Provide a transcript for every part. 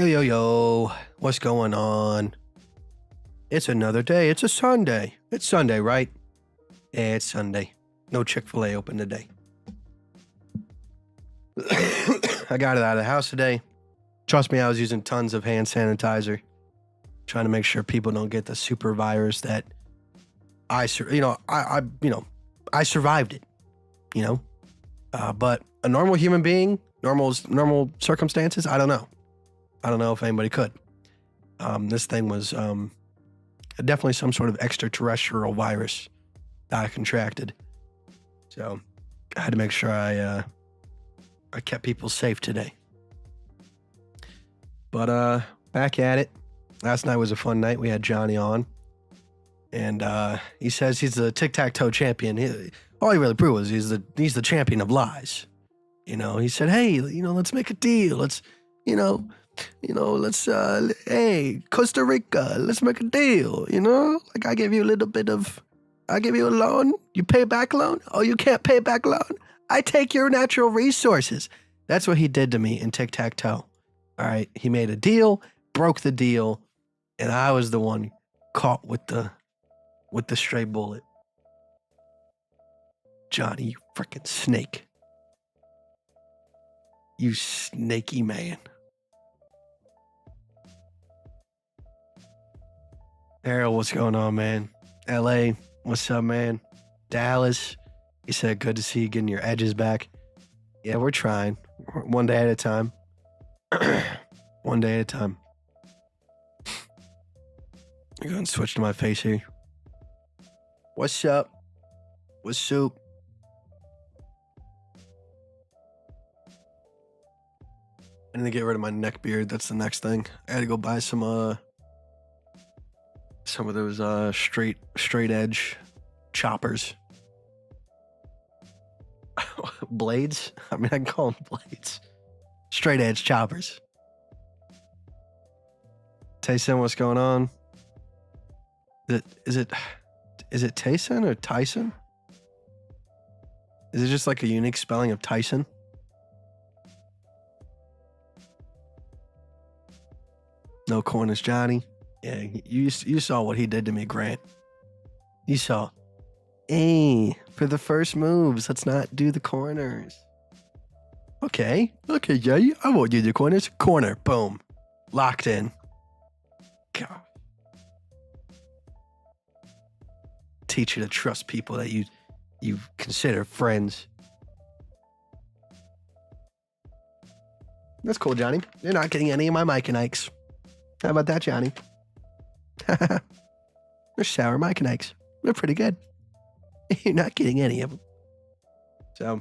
Yo, yo, yo. What's going on? It's another day. It's a Sunday. It's Sunday, right? Yeah, it's Sunday. No Chick-fil-A open today. I got it out of the house today. Trust me, I was using tons of hand sanitizer, trying to make sure people don't get the super virus that I survived it, but a normal human being, normal circumstances, I don't know. I don't know if anybody could. This thing was definitely some sort of extraterrestrial virus that I contracted. So I had to make sure I kept people safe today. But back at it. Last night was a fun night. We had Johnny on. And he says he's the tic-tac-toe champion. All he really proved was he's the champion of lies. He said, hey, let's make a deal. Let's, hey, Costa Rica, let's make a deal, Like I give you a loan, you pay back loan. Oh, you can't pay back loan? I take your natural resources. That's what he did to me in tic-tac-toe. All right, he made a deal, broke the deal, and I was the one caught with the stray bullet. Johnny, you freaking snake. You snaky man. Errol, what's going on, man? LA, what's up, man? Dallas, he said, good to see you getting your edges back. Yeah, we're trying. One day at a time. One day at a time. I'm going to switch to my face here. What's up? What's up? I need to get rid of my neck beard. That's the next thing. I had to go buy some of those straight edge choppers. Blades? I mean, I can call them blades. Straight edge choppers. Tyson, what's going on? Is it Tyson or Tyson? Is it just like a unique spelling of Tyson? No corners, Johnny. Yeah, you saw what he did to me, Grant. You saw. Hey, for the first moves, let's not do the corners. Okay, yeah, I won't do the corners. Corner, boom. Locked in. God. Teach you to trust people that you consider friends. That's cool, Johnny. You're not getting any of my Mike and Ikes. How about that, Johnny? They're sour Mike and Ikes. They're pretty good. You're not getting any of them. So,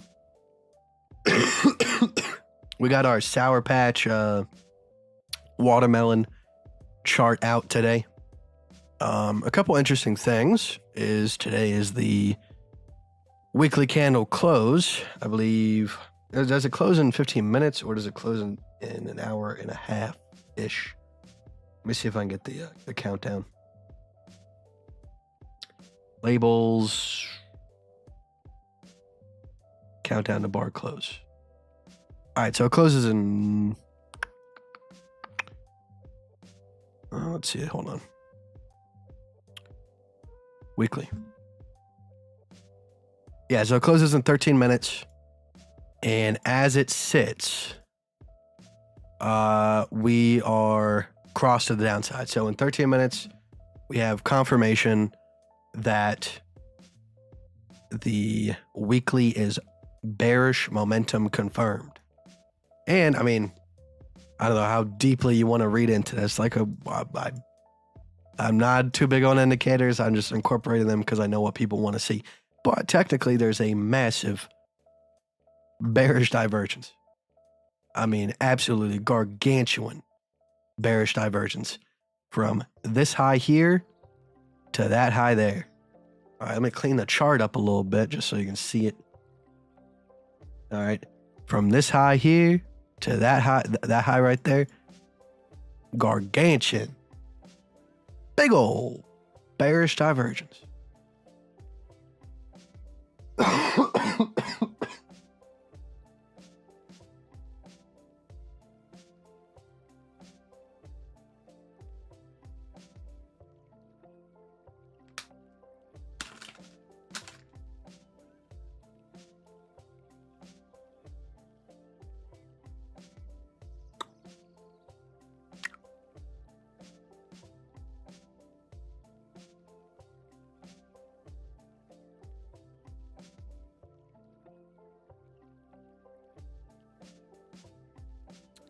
we got our Sour Patch watermelon chart out today. A couple interesting things is today is the weekly candle close. I believe, does it close in 15 minutes or does it close in an hour and a half-ish? Let me see if I can get the countdown. Labels. Countdown to bar close. All right, so it closes in... let's see, hold on. Weekly. Yeah, so it closes in 13 minutes. And as it sits, we are crossed to the downside. So in 13 minutes, we have confirmation that the weekly is bearish momentum confirmed. And I mean, I don't know how deeply you want to read into this. I'm not too big on indicators. I'm just incorporating them because I know what people want to see. But technically, there's a massive bearish divergence. I mean, absolutely gargantuan bearish divergence from this high here to that high there. All right, let me clean the chart up a little bit just so you can see it. All right, from this high here to that high right there, gargantuan, big old bearish divergence.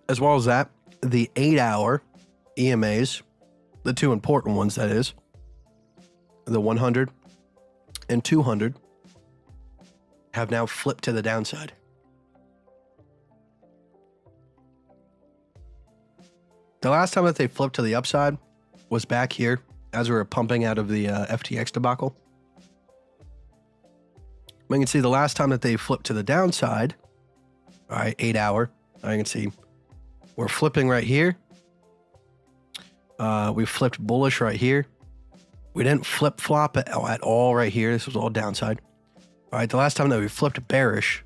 as well as that, the 8-hour EMAs, the two important ones, that is, the 100 and 200, have now flipped to the downside. The last time that they flipped to the upside was back here as we were pumping out of the FTX debacle. We can see the last time that they flipped to the downside, all right, 8-hour, I can see we're flipping right here. We flipped bullish right here. We didn't flip-flop at all right here. This was all downside. All right, the last time that we flipped bearish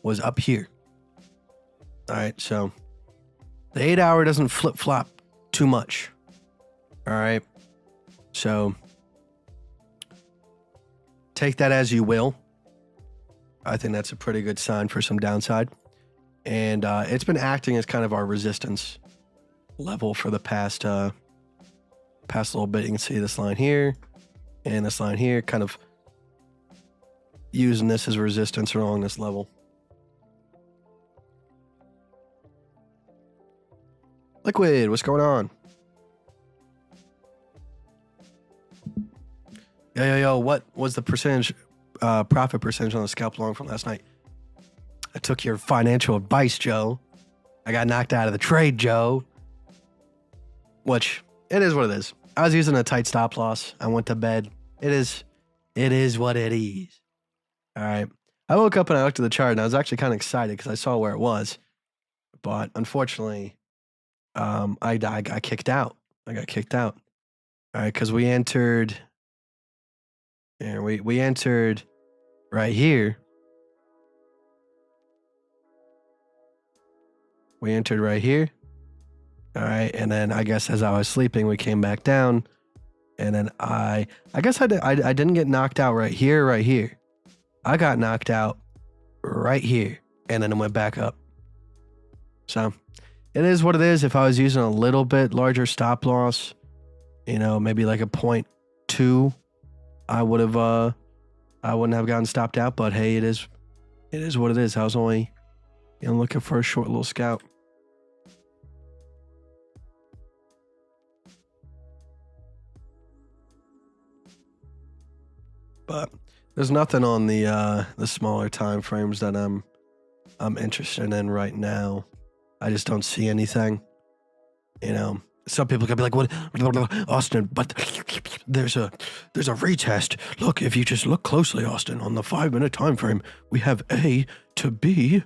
was up here. All right, so the 8-hour doesn't flip-flop too much. All right, so take that as you will. I think that's a pretty good sign for some downside. And it's been acting as kind of our resistance level for the past little bit. You can see this line here and this line here, kind of using this as resistance along this level. Liquid, what's going on? Yo, what was the percentage, profit percentage on the scalp long from last night? I took your financial advice, Joe. I got knocked out of the trade, Joe. Which, it is what it is. I was using a tight stop loss. I went to bed. It is what it is. All right. I woke up and I looked at the chart and I was actually kind of excited because I saw where it was. But unfortunately, I got kicked out. I got kicked out. All right, because we entered, and we entered right here. We entered right here. All right, and then I guess as I was sleeping, we came back down, and then I guess I didn't get knocked out right here. I got knocked out right here, and then it went back up. So it is what it is. If I was using a little bit larger stop loss, you know, maybe like a 0.2, I wouldn't have gotten stopped out. But hey, it is what it is. I was only, you know, looking for a short little scalp. But there's nothing on the smaller time frames that I'm interested in right now. I just don't see anything. You know, some people could be like, "What, Austin?" But there's a retest. Look, if you just look closely, Austin, on the 5-minute time frame, we have A to B,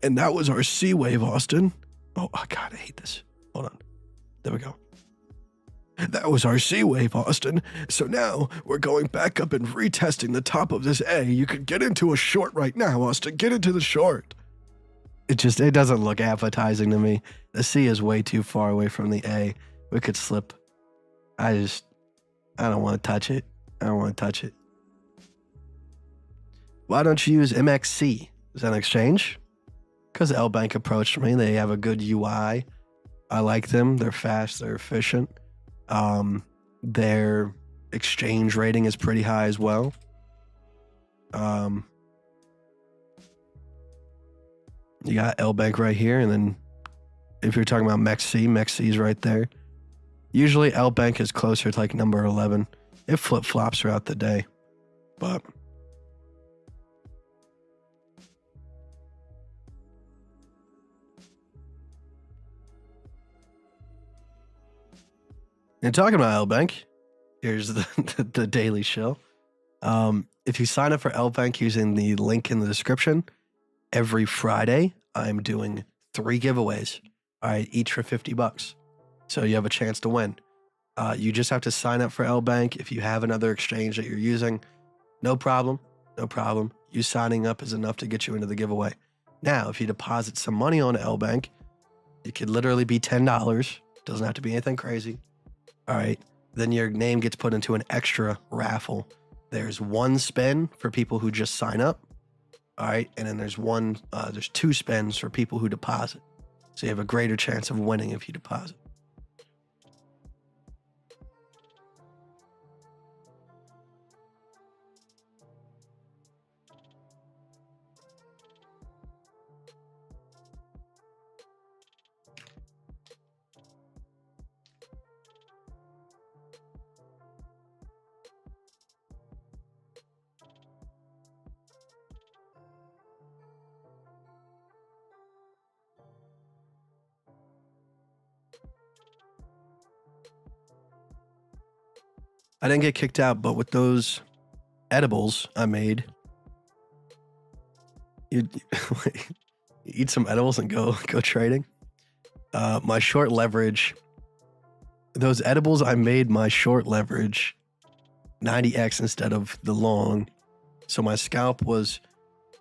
and that was our C wave, Austin. Oh God, I hate this. Hold on. There we go. That was our C wave, Austin. So now we're going back up and retesting the top of this A. You could get into a short right now, Austin. Get into the short. It doesn't look appetizing to me. The C is way too far away from the A. We could slip. I don't want to touch it. Why don't you use MXC? Is that an exchange? Because L Bank approached me. They have a good UI. I like them. They're fast. They're efficient. Their exchange rating is pretty high as well. You got L Bank right here, and then if you're talking about MEXC is right there. Usually L Bank is closer to like number 11. It flip-flops throughout the day, but and talking about L Bank, here's the daily show. If you sign up for L Bank using the link in the description, every Friday I'm doing 3 giveaways. All right, each for $50. So you have a chance to win. You just have to sign up for L Bank. If you have another exchange that you're using, no problem. You signing up is enough to get you into the giveaway. Now, if you deposit some money on L Bank, it could literally be $10. Doesn't have to be anything crazy. All right, then your name gets put into an extra raffle. There's 1 spin for people who just sign up. All right, and then there's 2 spins for people who deposit. So you have a greater chance of winning if you deposit. I didn't get kicked out, but with those edibles I made, you eat some edibles and go trading. My short leverage, those edibles I made my short leverage 90x instead of the long. So my scalp was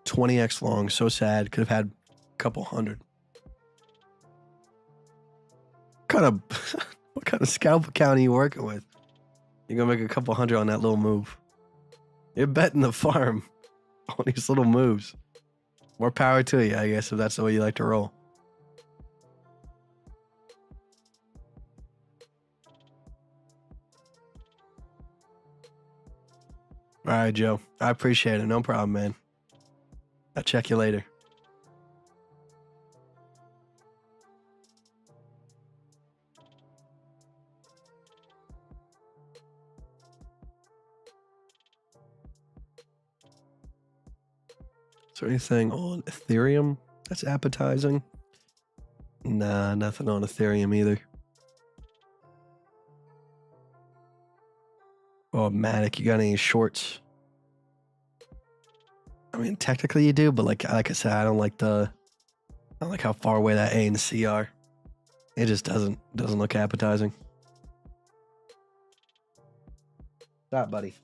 20x long. So sad. Could have had a couple hundred. What kind of scalp account are you working with? You're gonna make a couple hundred on that little move. You're betting the farm on these little moves. More power to you, I guess, if that's the way you like to roll. All right, Joe. I appreciate it. No problem, man. I'll check you later. Is there anything on Ethereum that's appetizing? Nah, nothing on Ethereum either. Oh, Matic, you got any shorts? I mean, technically you do, but like I said, I don't like how far away that A and C are. It just doesn't look appetizing. Stop, buddy.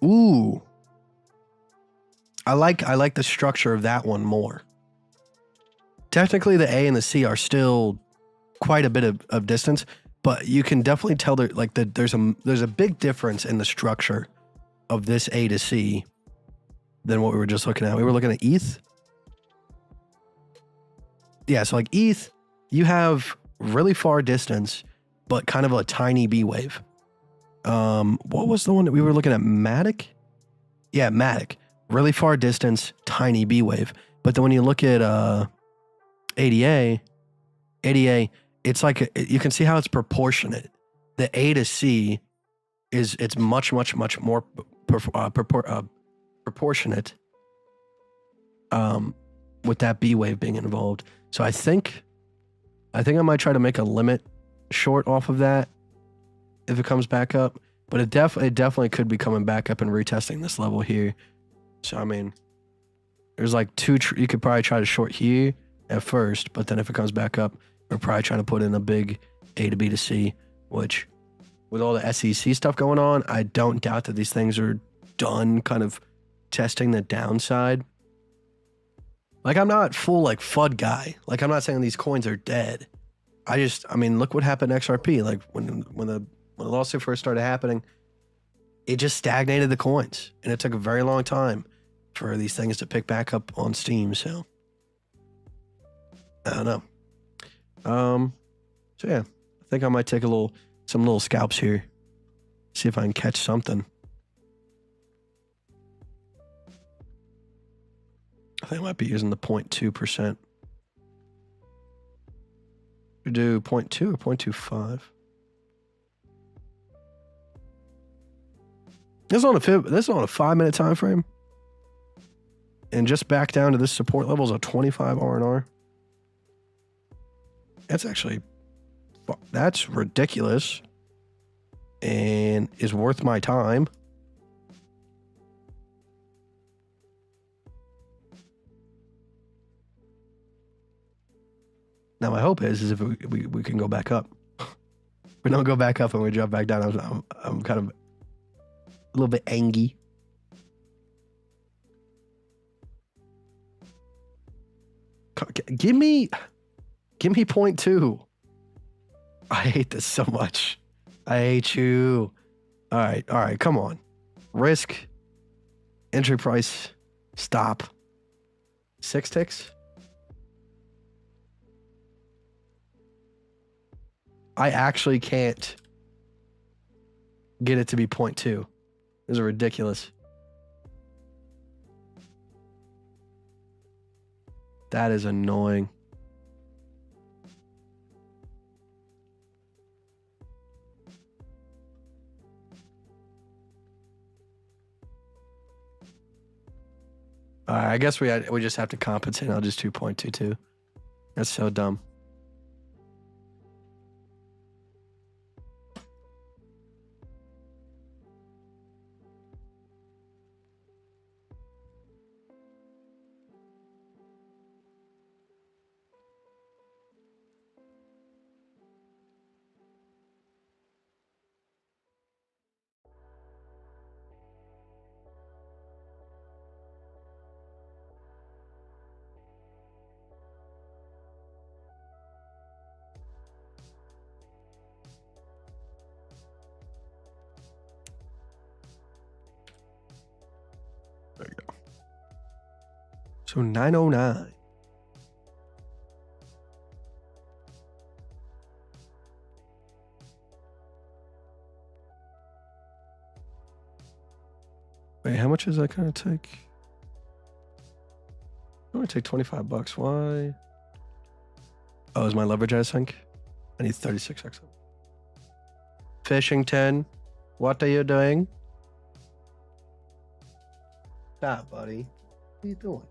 Ooh. I like the structure of that one more. Technically, the A and the C are still quite a bit of distance, but you can definitely tell there's a big difference in the structure of this A to C than what we were just looking at. We were looking at ETH. Yeah, so like ETH, you have really far distance, but kind of a tiny B wave. What was the one that we were looking at? Matic? Yeah, Matic. Really far distance, tiny B wave. But then when you look at ADA, it's like you can see how it's proportionate. The A to C it's much more proportionate. With that B wave being involved. So I think I might try to make a limit short off of that if it comes back up. But it definitely could be coming back up and retesting this level here. So I mean, there's like you could probably try to short here at first, but then if it comes back up, we're probably trying to put in a big A to B to C, which with all the SEC stuff going on, I don't doubt that these things are done kind of testing the downside. Like, I'm not full like FUD guy. Like, I'm not saying these coins are dead. I mean, look what happened to XRP. Like when the lawsuit first started happening, it just stagnated the coins, and it took a very long time for these things to pick back up on Steam. So I don't know. So yeah, I think I might take some little scalps here, see if I can catch something. I think I might be using the 0.2%. We do 0.2 or 0.25. This is on a 5-minute time frame, and just back down to this support level is a 25 R&R. That's ridiculous, and is worth my time. Now my hope is if we can go back up. If we don't go back up and we drop back down, I'm kind of a little bit angry. Give me 0.2. I hate this so much. I hate you. All right, come on. Risk, entry price, stop. 6 ticks. I actually can't get it to be 0.2. These are ridiculous. That is annoying. I guess we just have to compensate. I'll just 2.22. That's so dumb. There you go. So 909. Wait, how much is that gonna take? I'm gonna take $25. Why? Oh, is my leverage out of sync? I need 36x. Fishington, what are you doing? Stop, buddy. What are you doing?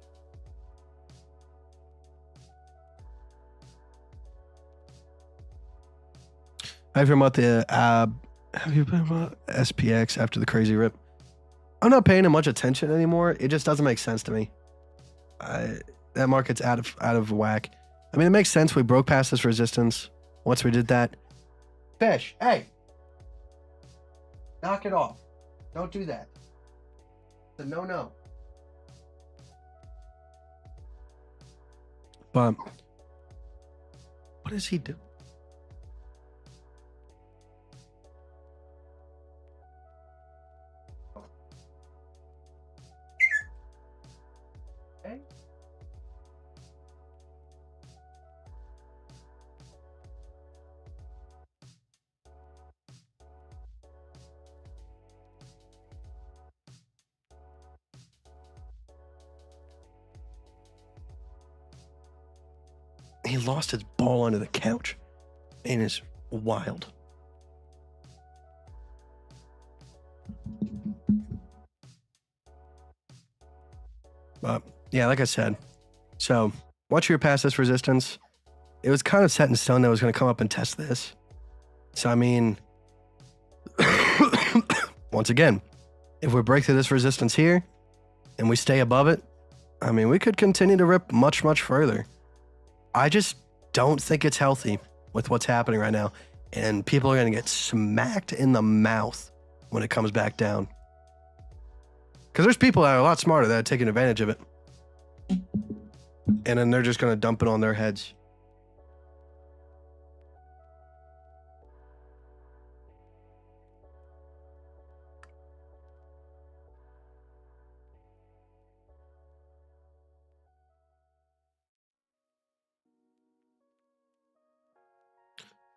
Have you about the have you been about SPX after the crazy rip? I'm not paying it much attention anymore. It just doesn't make sense to me. That market's out of whack. I mean, it makes sense. We broke past this resistance. Once we did that, fish. Hey, knock it off. Don't do that. It's a no. But what does he do? Hey. He lost his ball under the couch. And it's wild. But yeah, like I said, so once you're past this resistance, it was kind of set in stone that it was going to come up and test this. So I mean, once again, if we break through this resistance here and we stay above it, I mean, we could continue to rip much, much further. I just don't think it's healthy with what's happening right now. And people are going to get smacked in the mouth when it comes back down. Because there's people that are a lot smarter that are taking advantage of it. And then they're just going to dump it on their heads.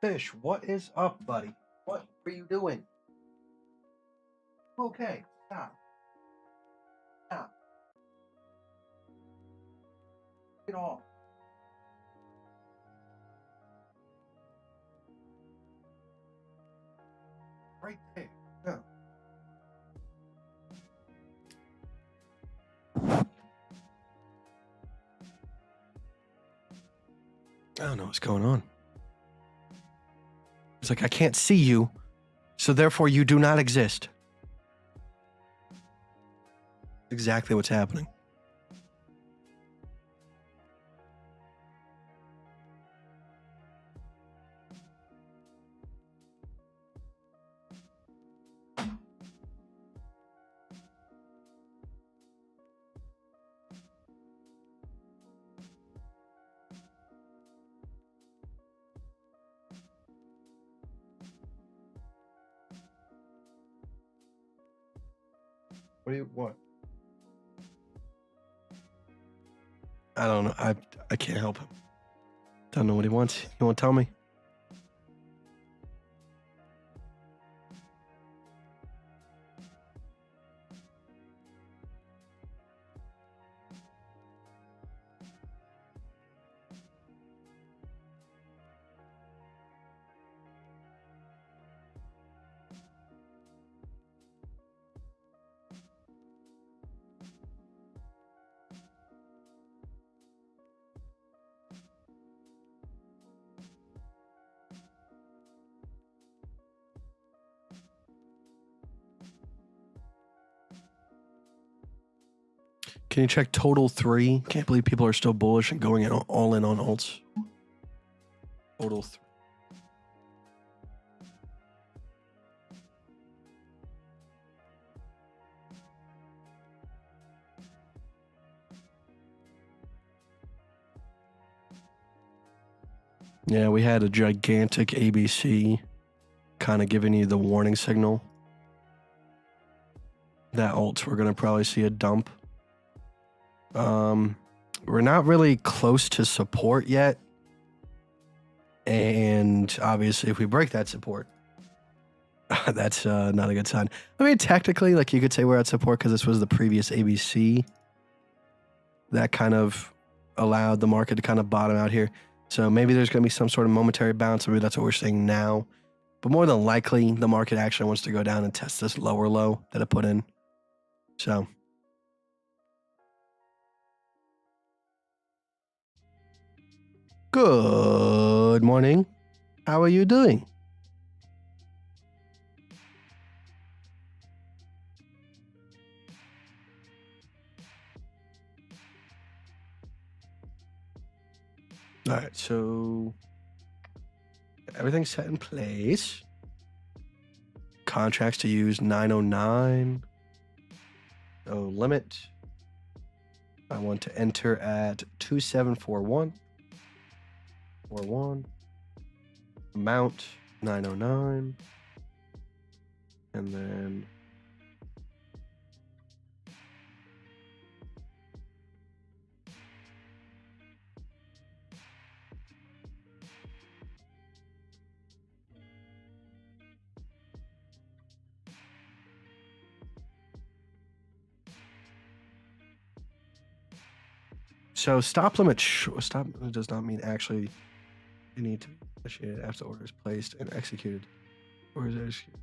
Fish, what is up, buddy? What are you doing? Okay, stop. Stop. Get off. Right there. No. I don't know what's going on. It's like, I can't see you, so therefore you do not exist. Exactly what's happening. What do you want? I don't know. I can't help him. Don't know what he wants. You won't tell me? Can you check total 3? Can't believe people are still bullish and going in all in on alts. Total 3. Yeah, we had a gigantic ABC kind of giving you the warning signal that alts were going to probably see a dump. We're not really close to support yet. And obviously, if we break that support, that's not a good sign. I mean, technically, like you could say we're at support because this was the previous ABC that kind of allowed the market to kind of bottom out here. So maybe there's going to be some sort of momentary bounce. Maybe that's what we're seeing now. But more than likely, the market actually wants to go down and test this lower low that it put in. So good morning. How are you doing? All right, so everything's set in place. Contracts to use 909. So limit. I want to enter at 2741. 41. Amount 909. And then so stop limit stop does not mean actually you need to initiate it after the order is placed and executed. Or is it executed?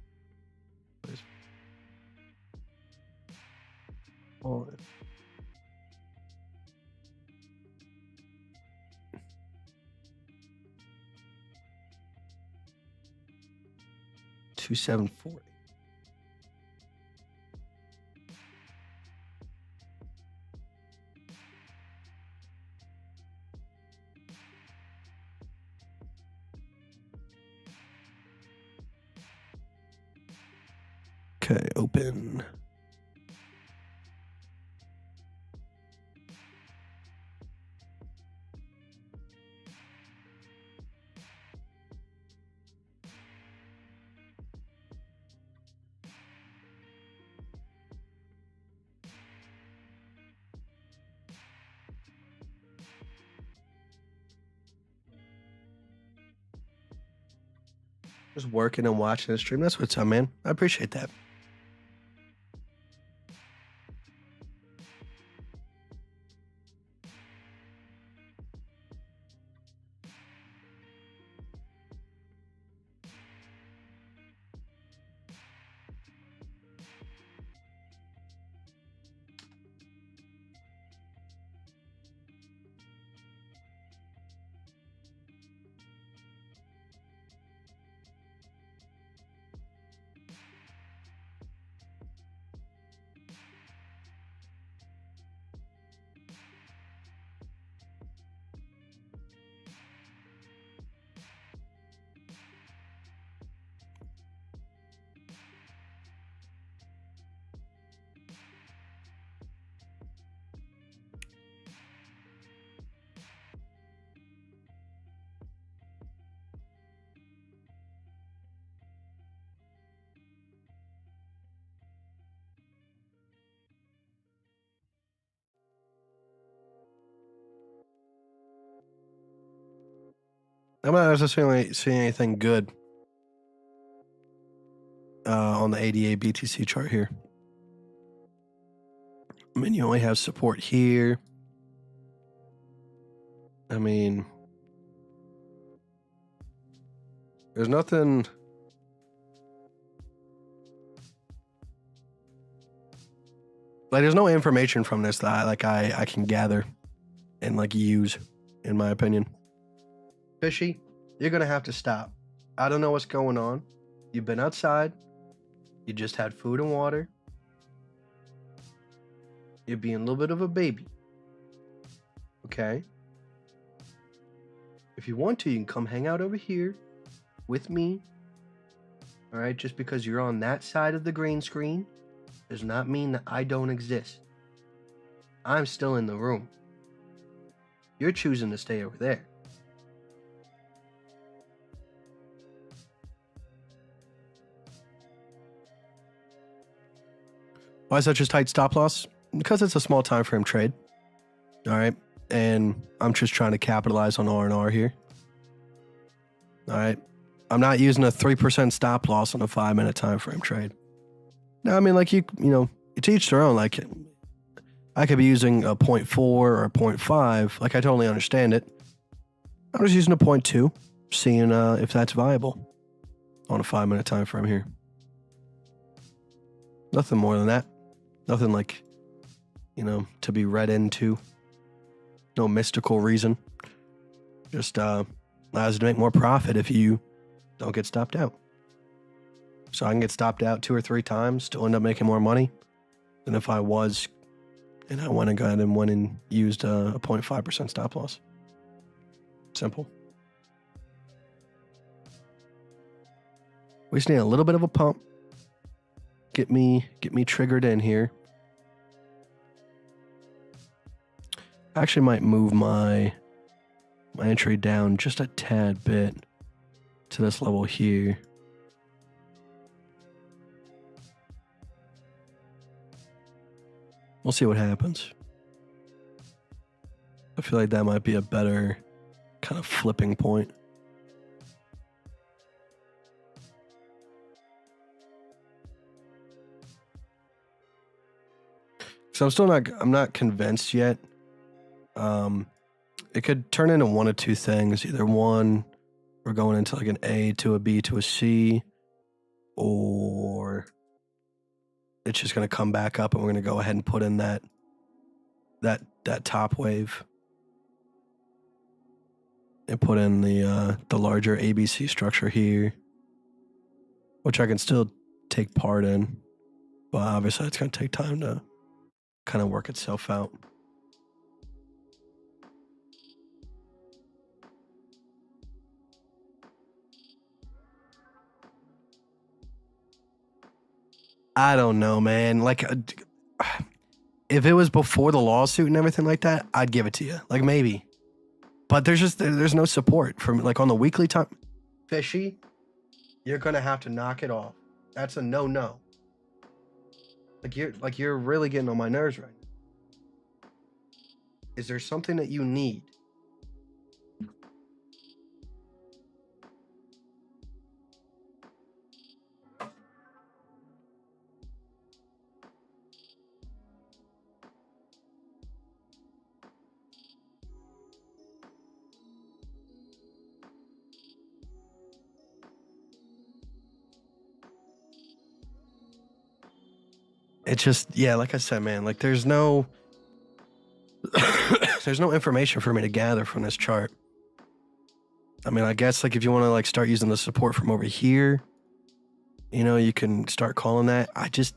Oh. $2,740. Okay, open. Just working and watching the stream. That's what's up, man. I appreciate that. I'm not necessarily seeing anything good on the ADA BTC chart here. I mean, you only have support here. I mean, there's nothing. Like, there's no information from this that I can gather and like use, in my opinion. Fishy, you're gonna have to stop. I don't know what's going on. You've been outside. You just had food and water. You're being a little bit of a baby. Okay? If you want to, you can come hang out over here with me. All right? Just because you're on that side of the green screen does not mean that I don't exist. I'm still in the room. You're choosing to stay over there. Why such a tight stop loss? Because it's a small time frame trade. All right. And I'm just trying to capitalize on R&R here. All right. I'm not using a 3% stop loss on a 5-minute time frame trade. No, I mean, like, you know, to each their own. Like, I could be using a 0.4 or a 0.5. Like, I totally understand it. I'm just using a 0.2, seeing if that's viable on a 5-minute time frame here. Nothing more than that. Nothing like, you know, to be read into. No mystical reason. Just allows you to make more profit if you don't get stopped out. So I can get stopped out 2 or 3 times, still end up making more money than if I was, and I went and used a 0.5% stop loss. Simple. We just need a little bit of a pump. Get me triggered in here. I actually might move my entry down just a tad bit to this level here. We'll see what happens. I feel like that might be a better kind of flipping point. So I'm not convinced yet. It could turn into one of two things. Either one, we're going into like an A to a B to a C, or it's just going to come back up and we're going to go ahead and put in that top wave and put in the larger ABC structure here, which I can still take part in, but obviously it's going to take time to kind of work itself out. I don't know, man. Like, if it was before the lawsuit and everything like that, I'd give it to you. Like, maybe. But there's no support from, like, on the weekly time. Fishy, you're gonna have to knock it off. That's a no. Like, you're really getting on my nerves right now. Is there something that you need? It's just, yeah, like I said, man, like there's no there's no information for me to gather from this chart. I mean, I guess like if you want to like start using the support from over here, you know, you can start calling that. I just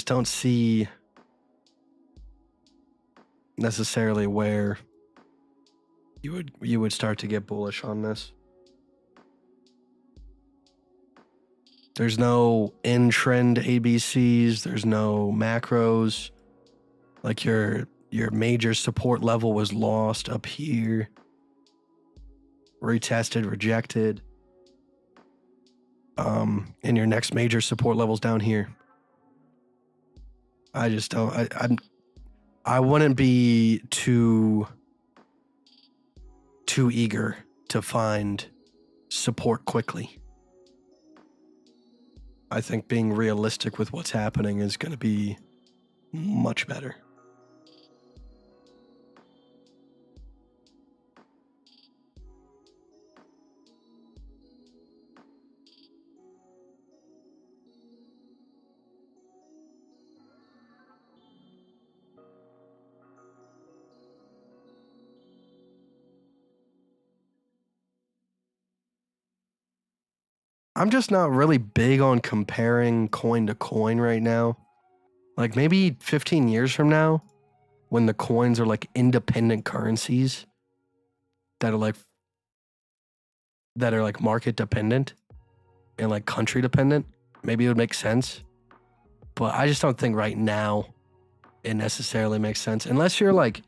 don't see necessarily where you would start to get bullish on this. There's no in trend ABCs. There's no macros. Like your major support level was lost up here. Retested, rejected. And your next major support level's down here. I just don't. I wouldn't be too eager to find support quickly. I think being realistic with what's happening is going to be much better. I'm just not really big on comparing coin to coin right now. Like maybe 15 years from now, when the coins are like independent currencies that are like market dependent and like country dependent, maybe it would make sense. But I just don't think right now it necessarily makes sense unless you're like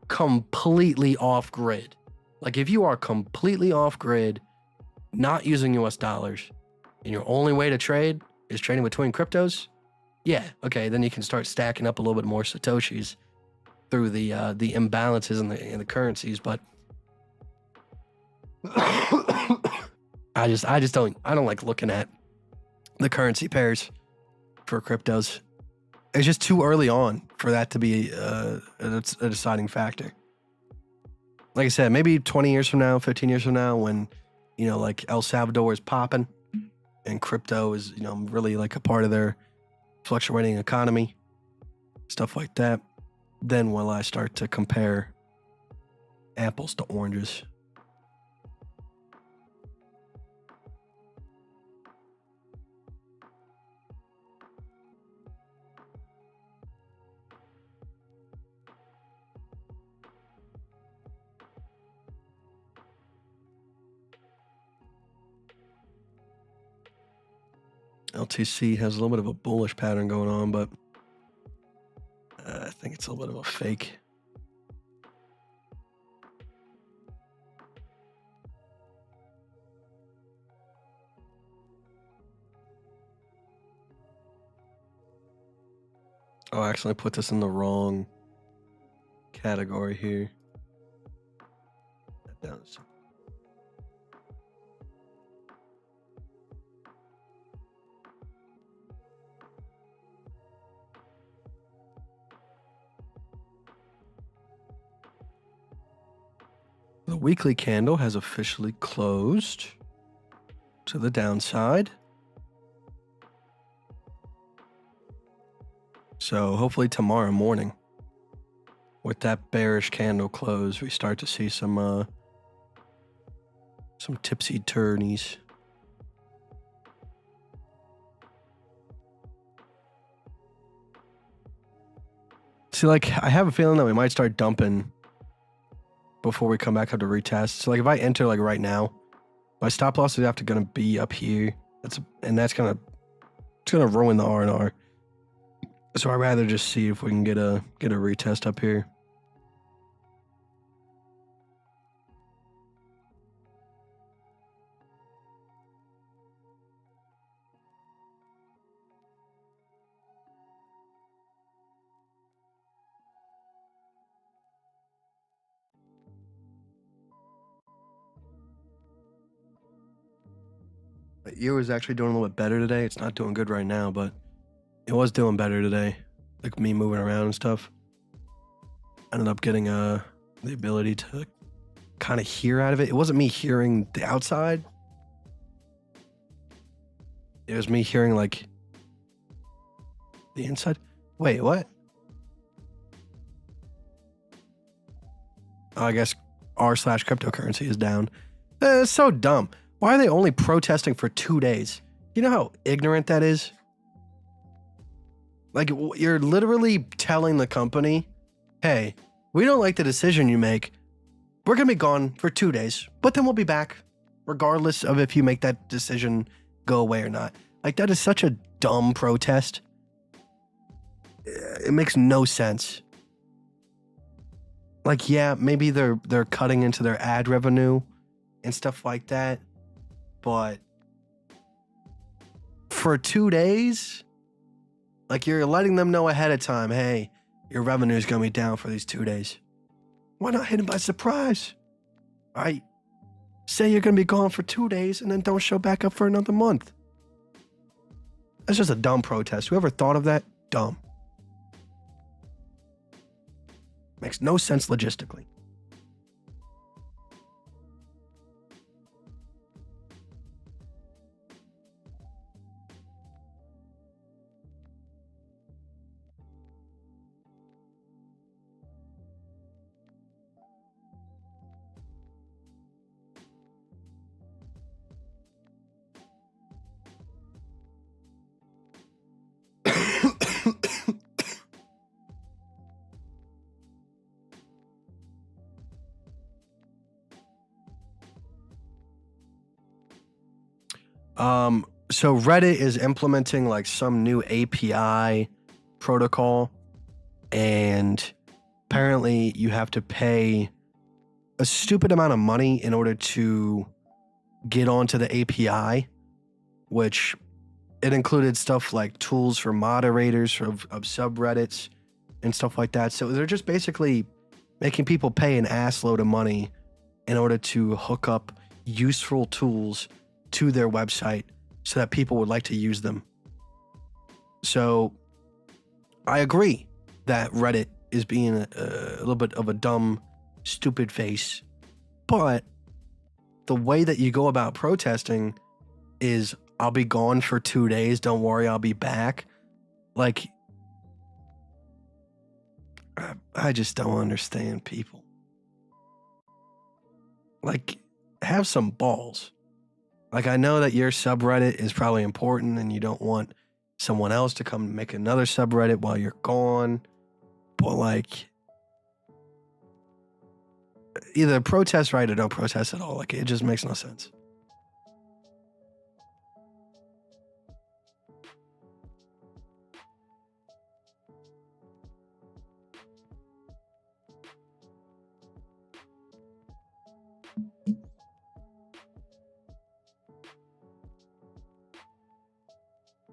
completely off grid. Like if you are completely off grid, not using US dollars, and your only way to trade is trading between cryptos, yeah, okay, then you can start stacking up a little bit more satoshis through the imbalances in the currencies. But I don't like looking at the currency pairs for cryptos. It's just too early on for that to be a deciding factor. Like I said, maybe 20 years from now, 15 years from now, when, you know, like El Salvador is popping and crypto is, you know, really like a part of their fluctuating economy, stuff like that, then will I start to compare apples to oranges. LTC has a little bit of a bullish pattern going on, but I think it's a little bit of a fake. Oh, I accidentally put this in the wrong category here. Down. The weekly candle has officially closed to the downside. So hopefully tomorrow morning, with that bearish candle close, we start to see some tipsy turnies. See, like, I have a feeling that we might start dumping before we come back up to retest. So, like, if I enter, like, right now, my stop loss is gonna be up here. It's gonna ruin the R&R. So I'd rather just see if we can get a retest up here. The ear was actually doing a little bit better today. It's not doing good right now, but it was doing better today. Like me moving around and stuff. Ended up getting the ability to kind of hear out of it. It wasn't me hearing the outside. It was me hearing like the inside. Wait, what? Oh, I guess r/cryptocurrency is down. It's so dumb. Why are they only protesting for 2 days? You know how ignorant that is? Like, you're literally telling the company, hey, we don't like the decision you make. We're going to be gone for 2 days, but then we'll be back, regardless of if you make that decision go away or not. Like, that is such a dumb protest. It makes no sense. Like, yeah, maybe they're cutting into their ad revenue and stuff like that, but for 2 days, like, you're letting them know ahead of time, hey, your revenue is going to be down for these 2 days. Why not hit them by surprise? All right, say you're going to be gone for 2 days and then don't show back up for another month. That's just a dumb protest. Whoever thought of that, dumb. Makes no sense logistically. So Reddit is implementing like some new API protocol, and apparently you have to pay a stupid amount of money in order to get onto the API, which it included stuff like tools for moderators of subreddits and stuff like that. So they're just basically making people pay an ass load of money in order to hook up useful tools to their website so that people would like to use them. So I agree that Reddit is being a little bit of a dumb, stupid face, but the way that you go about protesting is, I'll be gone for 2 days. Don't worry, I'll be back. Like, I just don't understand people. Like, have some balls. Like, I know that your subreddit is probably important and you don't want someone else to come make another subreddit while you're gone. But, like, either protest right or don't protest at all. Like, it just makes no sense.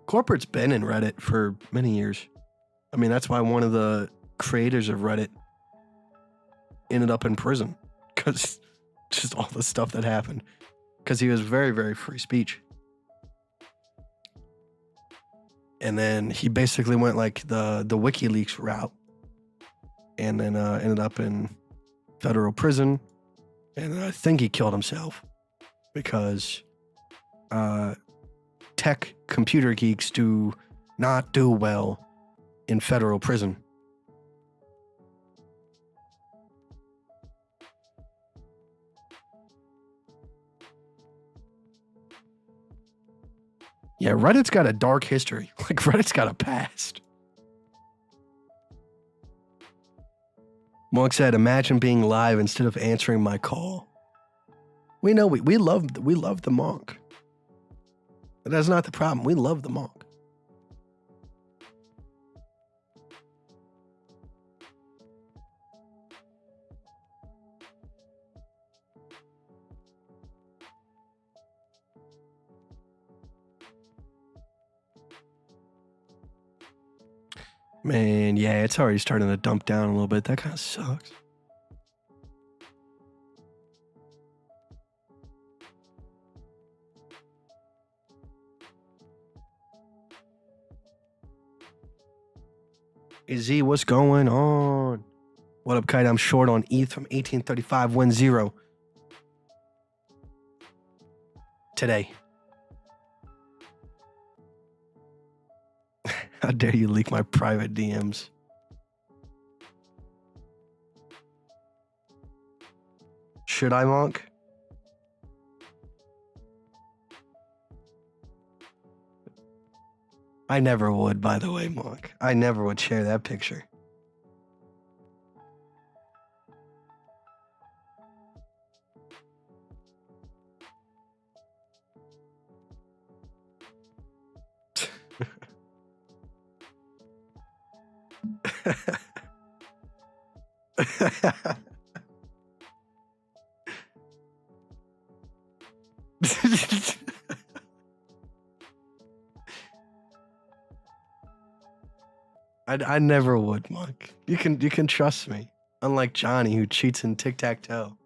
Corporate's been in Reddit for many years. I mean, that's why one of the creators of Reddit ended up in prison, because just all the stuff that happened, because he was very, very free speech. And then he basically went like the WikiLeaks route, and then ended up in federal prison. And I think he killed himself because tech computer geeks do not do well in federal prison. Yeah, Reddit's got a dark history. Like, Reddit's got a past. Monk said, imagine being live instead of answering my call. We know we love the Monk. But that's not the problem. We love the Monk. Man, yeah, it's already starting to dump down a little bit. That kind of sucks. Z, what's going on? What up, Kite? I'm short on ETH from 1835 1-0 today. How dare you leak my private DMs? Should I, Monk? I never would, by the way, Monk. I never would share that picture. I never would, Monk. You can trust me. Unlike Johnny, who cheats in tic-tac-toe.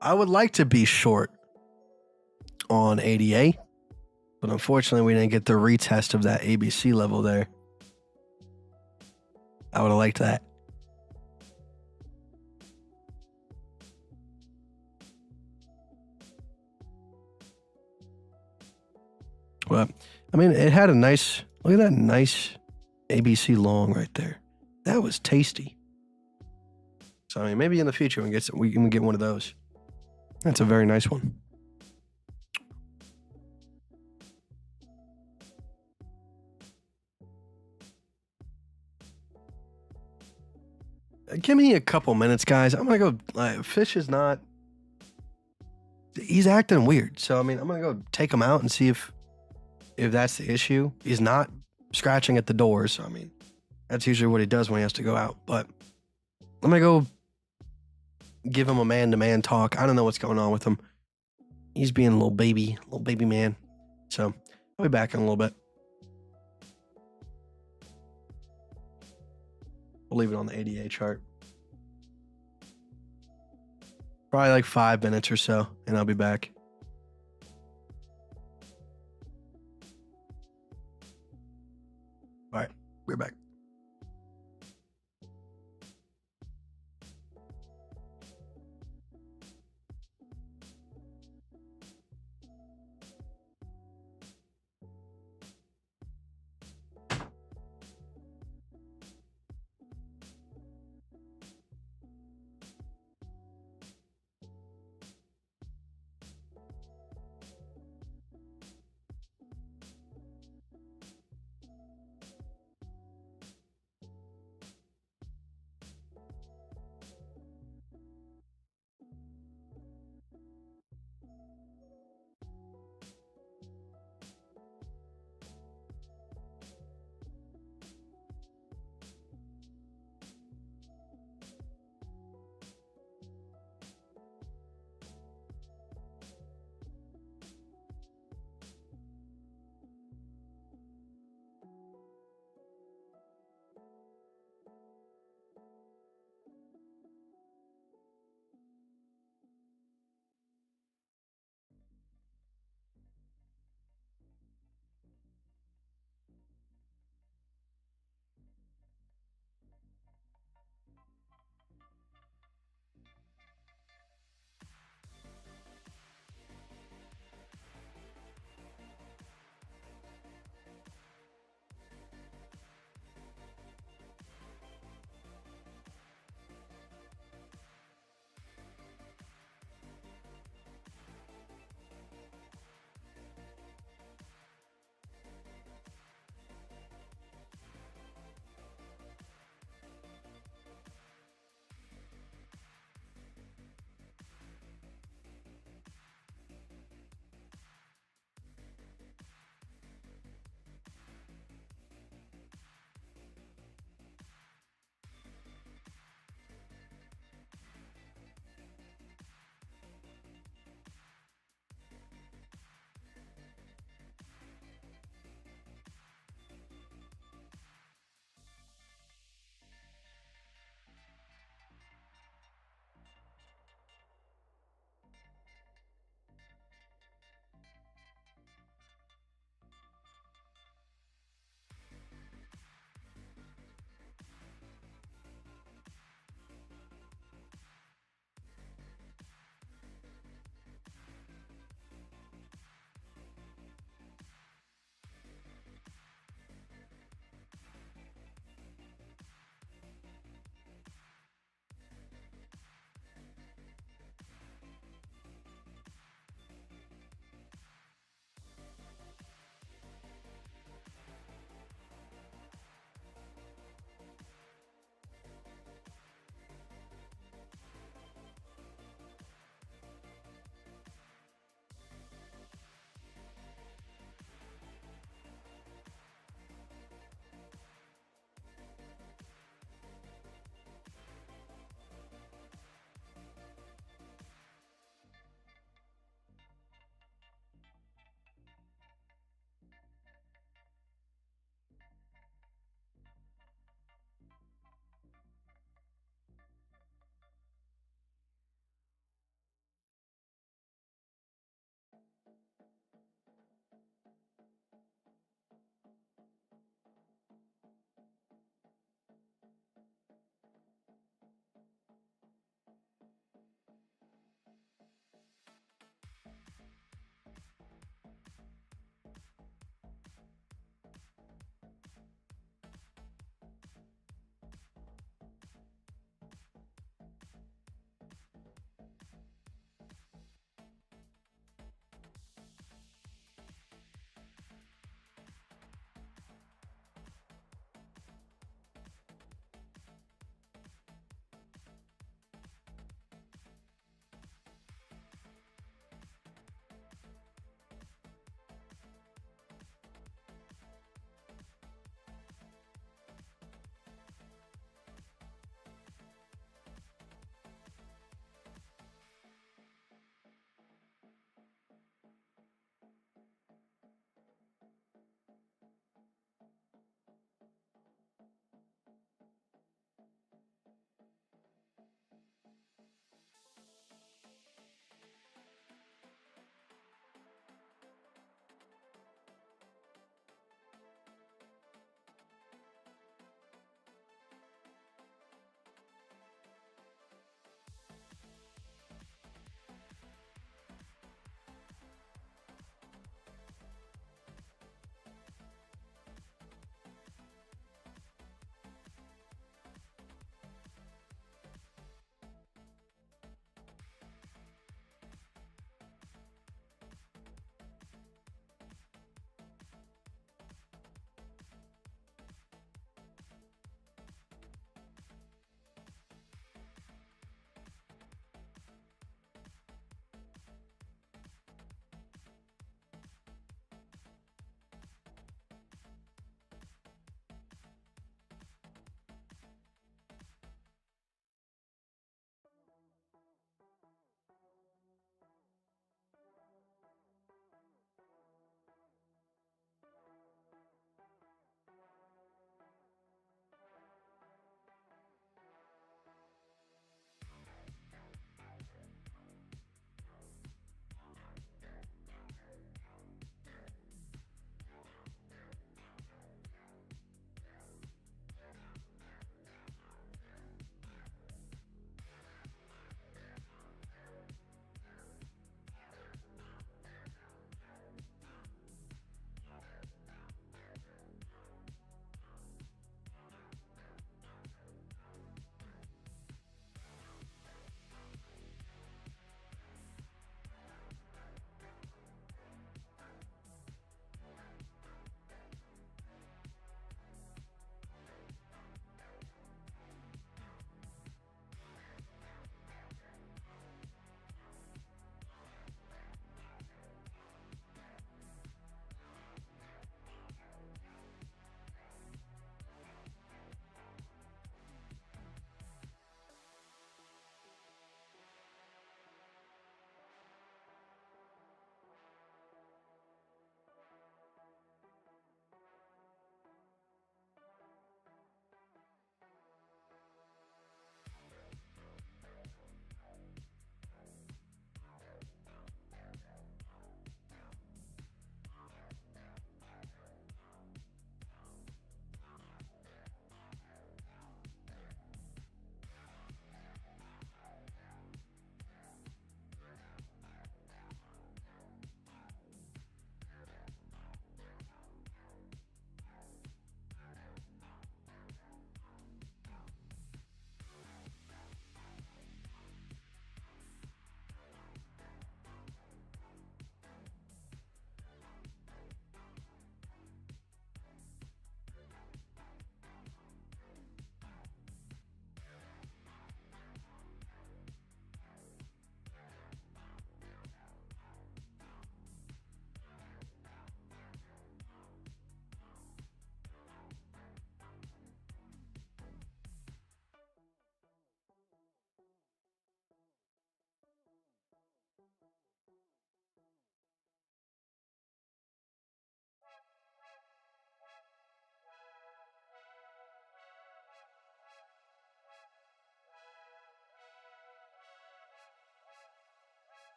I would like to be short on ADA, but unfortunately we didn't get the retest of that ABC level there. I would have liked that. Well, I mean, it had a nice, look at that nice ABC long right there. That was tasty. So, I mean, maybe in the future we can get one of those. That's a very nice one. give me a couple minutes, guys. I'm gonna go. Fish is not. He's acting weird. So I mean, I'm gonna go take him out and see if that's the issue. He's not scratching at the door. So I mean, that's usually what he does when he has to go out. But I'm gonna go give him a man-to-man talk. I don't know what's going on with him. He's being a little baby man. So I'll be back in a little bit. We'll leave it on the ADA chart. Probably like 5 minutes or so, and I'll be back. All right, we're back.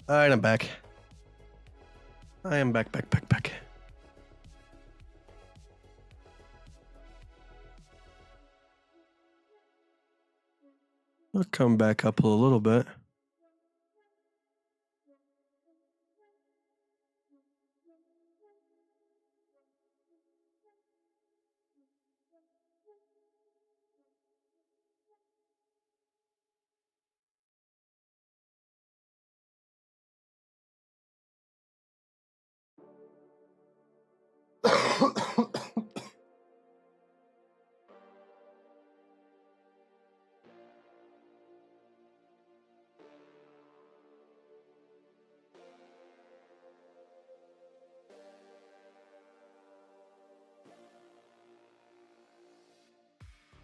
All right, I'm back. I am back. I'll come back up a little bit.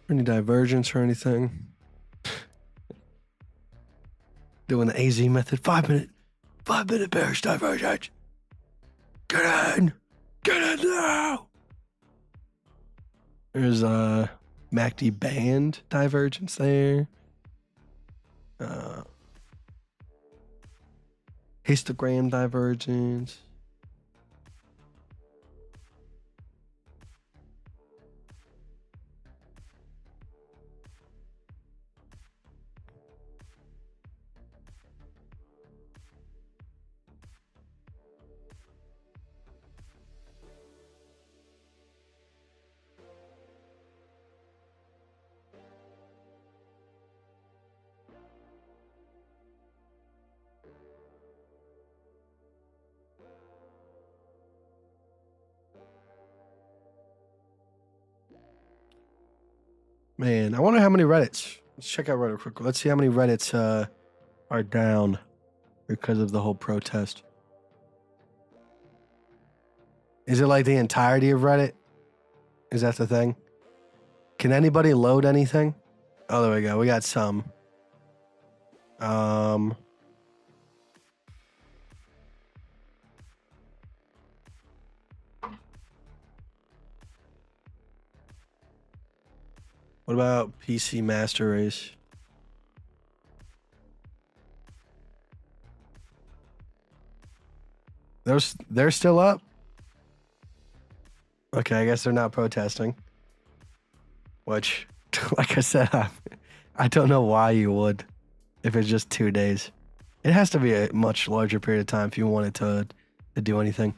Any divergence or anything? Doing the AZ method. 5 minute bearish divergence. Get in now. There's a MACD band divergence there. Histogram divergence. Man, I wonder how many Reddits. Let's check out Reddit quick. Let's see how many Reddits are down because of the whole protest. Is it like the entirety of Reddit? Is that the thing? Can anybody load anything? Oh, there we go. We got some. What about PC Master Race? They're still up? Okay, I guess they're not protesting. Which, like I said, I don't know why you would if it's just 2 days. It has to be a much larger period of time if you wanted to do anything.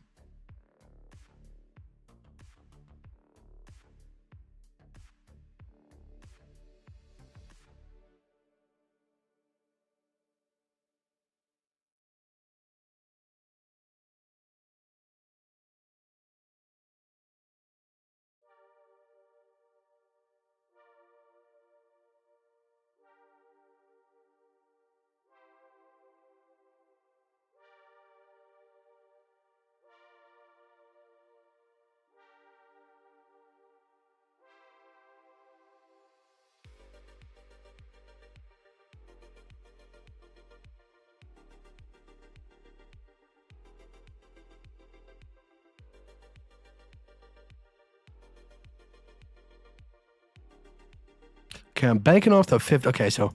Okay, I'm banking off the 5th. Okay, so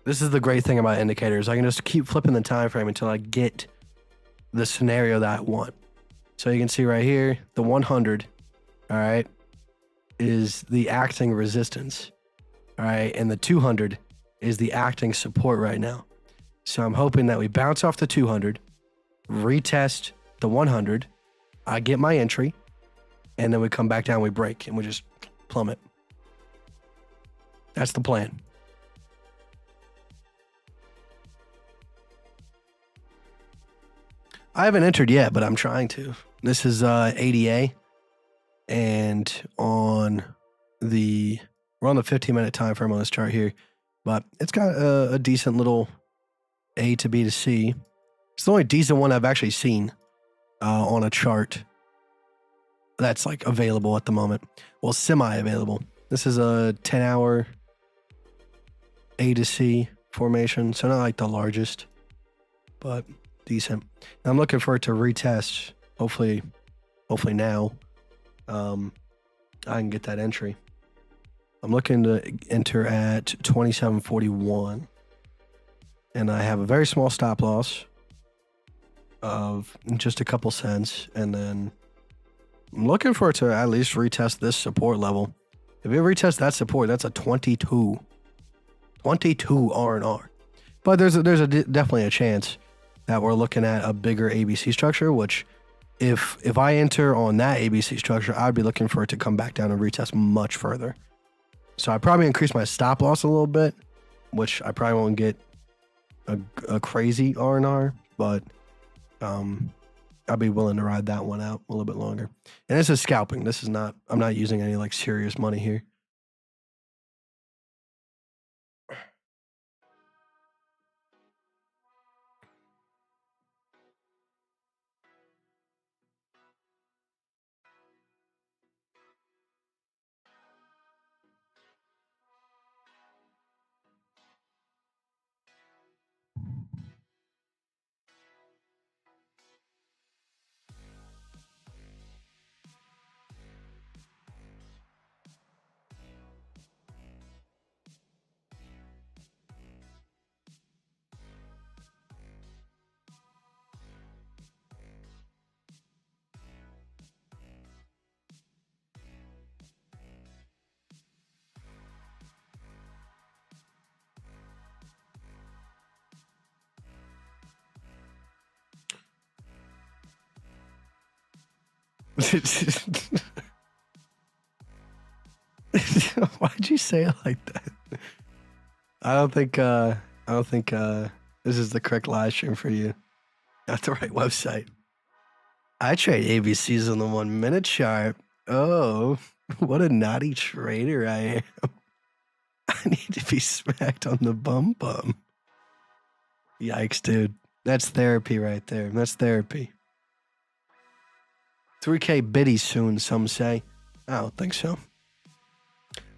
this is the great thing about indicators. I can just keep flipping the time frame until I get the scenario that I want. So you can see right here, the 100, all right, is the acting resistance, all right, and the 200 is the acting support right now. So I'm hoping that we bounce off the 200, retest the 100, I get my entry, and then we come back down, we break, and we just plummet. That's the plan. I haven't entered yet, but I'm trying to. This is ADA, and we're on the 15-minute time frame on this chart here, but it's got a decent little A to B to C. It's the only decent one I've actually seen on a chart that's like available at the moment. Well, semi-available. This is a 10-hour A to C formation, so not like the largest, but decent. I'm looking for it to retest. Hopefully now I can get that entry. I'm looking to enter at 27.41, and I have a very small stop loss of just a couple cents, and then I'm looking for it to at least retest this support level. If it retests that support, that's a 22 R&R. But there's definitely a chance that we're looking at a bigger ABC structure, which if I enter on that ABC structure, I'd be looking for it to come back down and retest much further. So I probably increase my stop loss a little bit, which I probably won't get a crazy R&R, but I'll be willing to ride that one out a little bit longer. And this is scalping. This is not, I'm not using any like serious money here. Why'd you say it like that? I don't think this is the correct live stream for you. Not the right website. I trade ABCs on the 1 minute chart. Oh, what a naughty trader I am. I need to be smacked on the bum. Yikes, dude. That's therapy right there. That's therapy. 3K biddy soon, some say. I don't think so.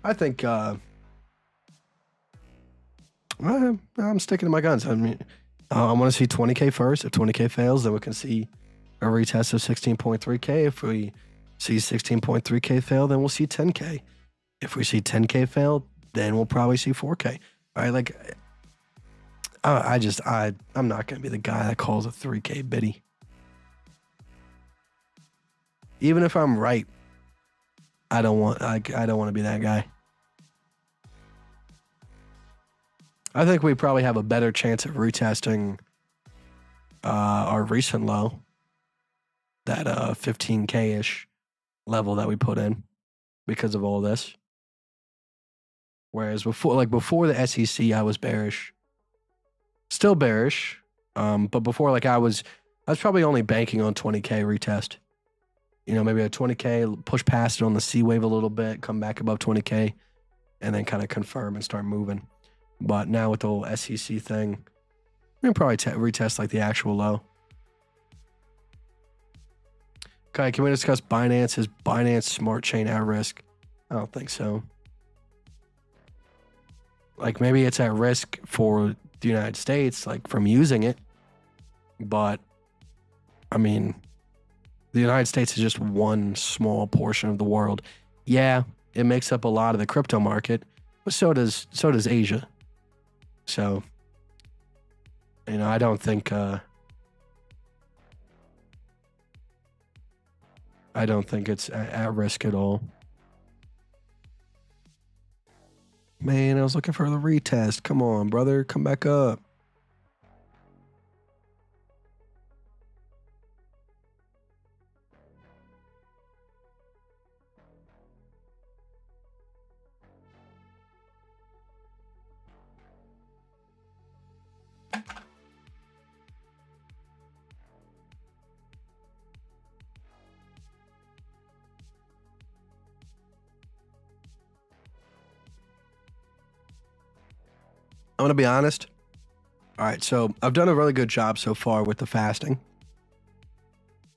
I think I'm sticking to my guns. I mean, I want to see 20K first. If 20K fails, then we can see a retest of 16.3K. If we see 16.3K fail, then we'll see 10K. If we see 10K fail, then we'll probably see 4K. All right, like I'm not gonna be the guy that calls a 3K biddy. Even if I'm right, I don't want to be that guy. I think we probably have a better chance of retesting our recent low, that 15K-ish level that we put in because of all this. Whereas before the SEC, I was bearish. Still bearish, but before, like I was probably only banking on 20K retest. You know, maybe a 20K, push past it on the C wave a little bit, come back above 20K, and then kind of confirm and start moving. But now with the whole SEC thing, we can probably retest like the actual low. Okay, can we discuss Binance? Is Binance Smart Chain at risk? I don't think so. Like maybe it's at risk for the United States, like from using it. But I mean, the United States is just one small portion of the world. Yeah, it makes up a lot of the crypto market, but so does Asia. So, you know, I don't think it's at risk at all. Man, I was looking for the retest. Come on, brother, come back up. I'm gonna be honest. All right, so I've done a really good job so far with the fasting.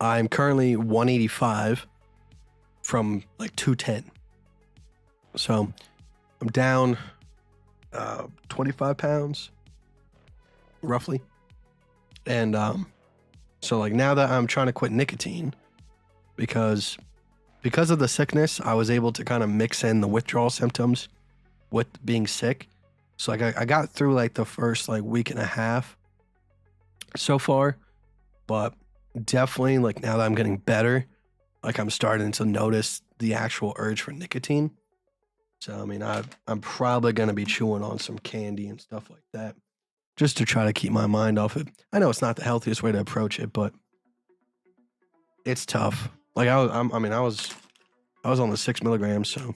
I'm currently 185 from like 210. So I'm down 25 pounds, roughly. And so like now that I'm trying to quit nicotine, because of the sickness, I was able to kind of mix in the withdrawal symptoms with being sick. So like I got through like the first like week and a half so far, but definitely like now that I'm getting better, like I'm starting to notice the actual urge for nicotine. So I mean, I'm probably gonna be chewing on some candy and stuff like that, just to try to keep my mind off it. I know it's not the healthiest way to approach it, but it's tough. Like I was on the 6 milligrams, so.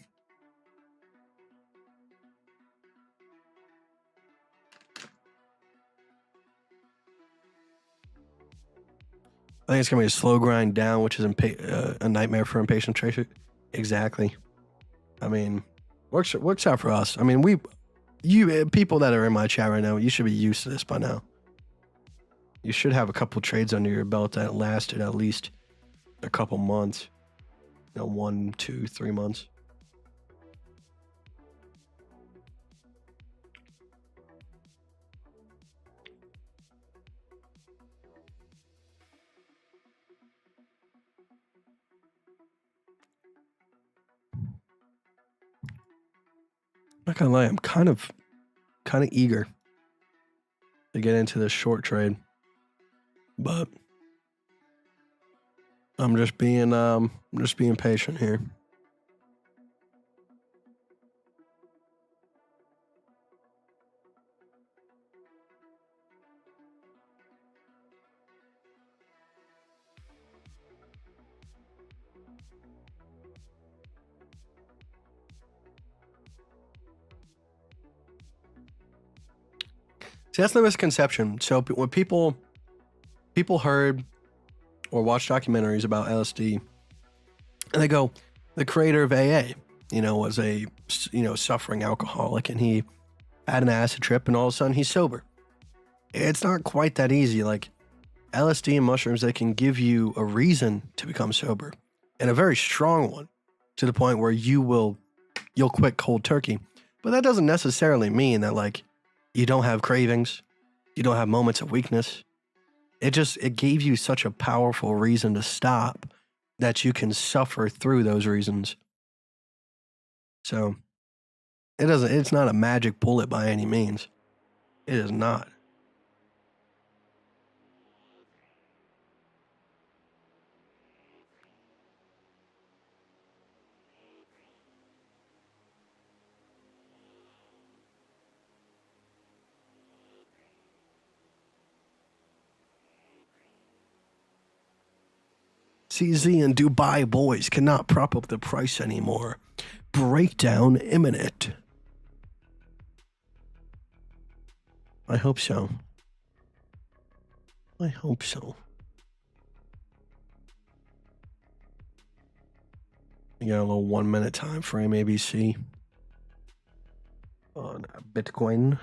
I think it's gonna be a slow grind down, which is a nightmare for impatient tracer. Exactly. I mean, works out for us. I mean, you people that are in my chat right now, you should be used to this by now. You should have a couple trades under your belt that lasted at least a couple months. 1, 2, 3 months. Not gonna lie, I'm kind of eager to get into this short trade, but I'm just being patient here. See, that's the misconception. So when people heard or watch documentaries about LSD, and they go, the creator of AA, was a suffering alcoholic, and he had an acid trip, and all of a sudden he's sober. It's not quite that easy. Like LSD and mushrooms, they can give you a reason to become sober, and a very strong one, to the point where you'll quit cold turkey. But that doesn't necessarily mean that like you don't have cravings, you don't have moments of weakness. It gave you such a powerful reason to stop that you can suffer through those reasons. So it's not a magic bullet by any means. It is not. CZ and Dubai boys cannot prop up the price anymore. Breakdown imminent. I hope so. I hope so. You got a little 1 minute time frame, ABC. On Bitcoin.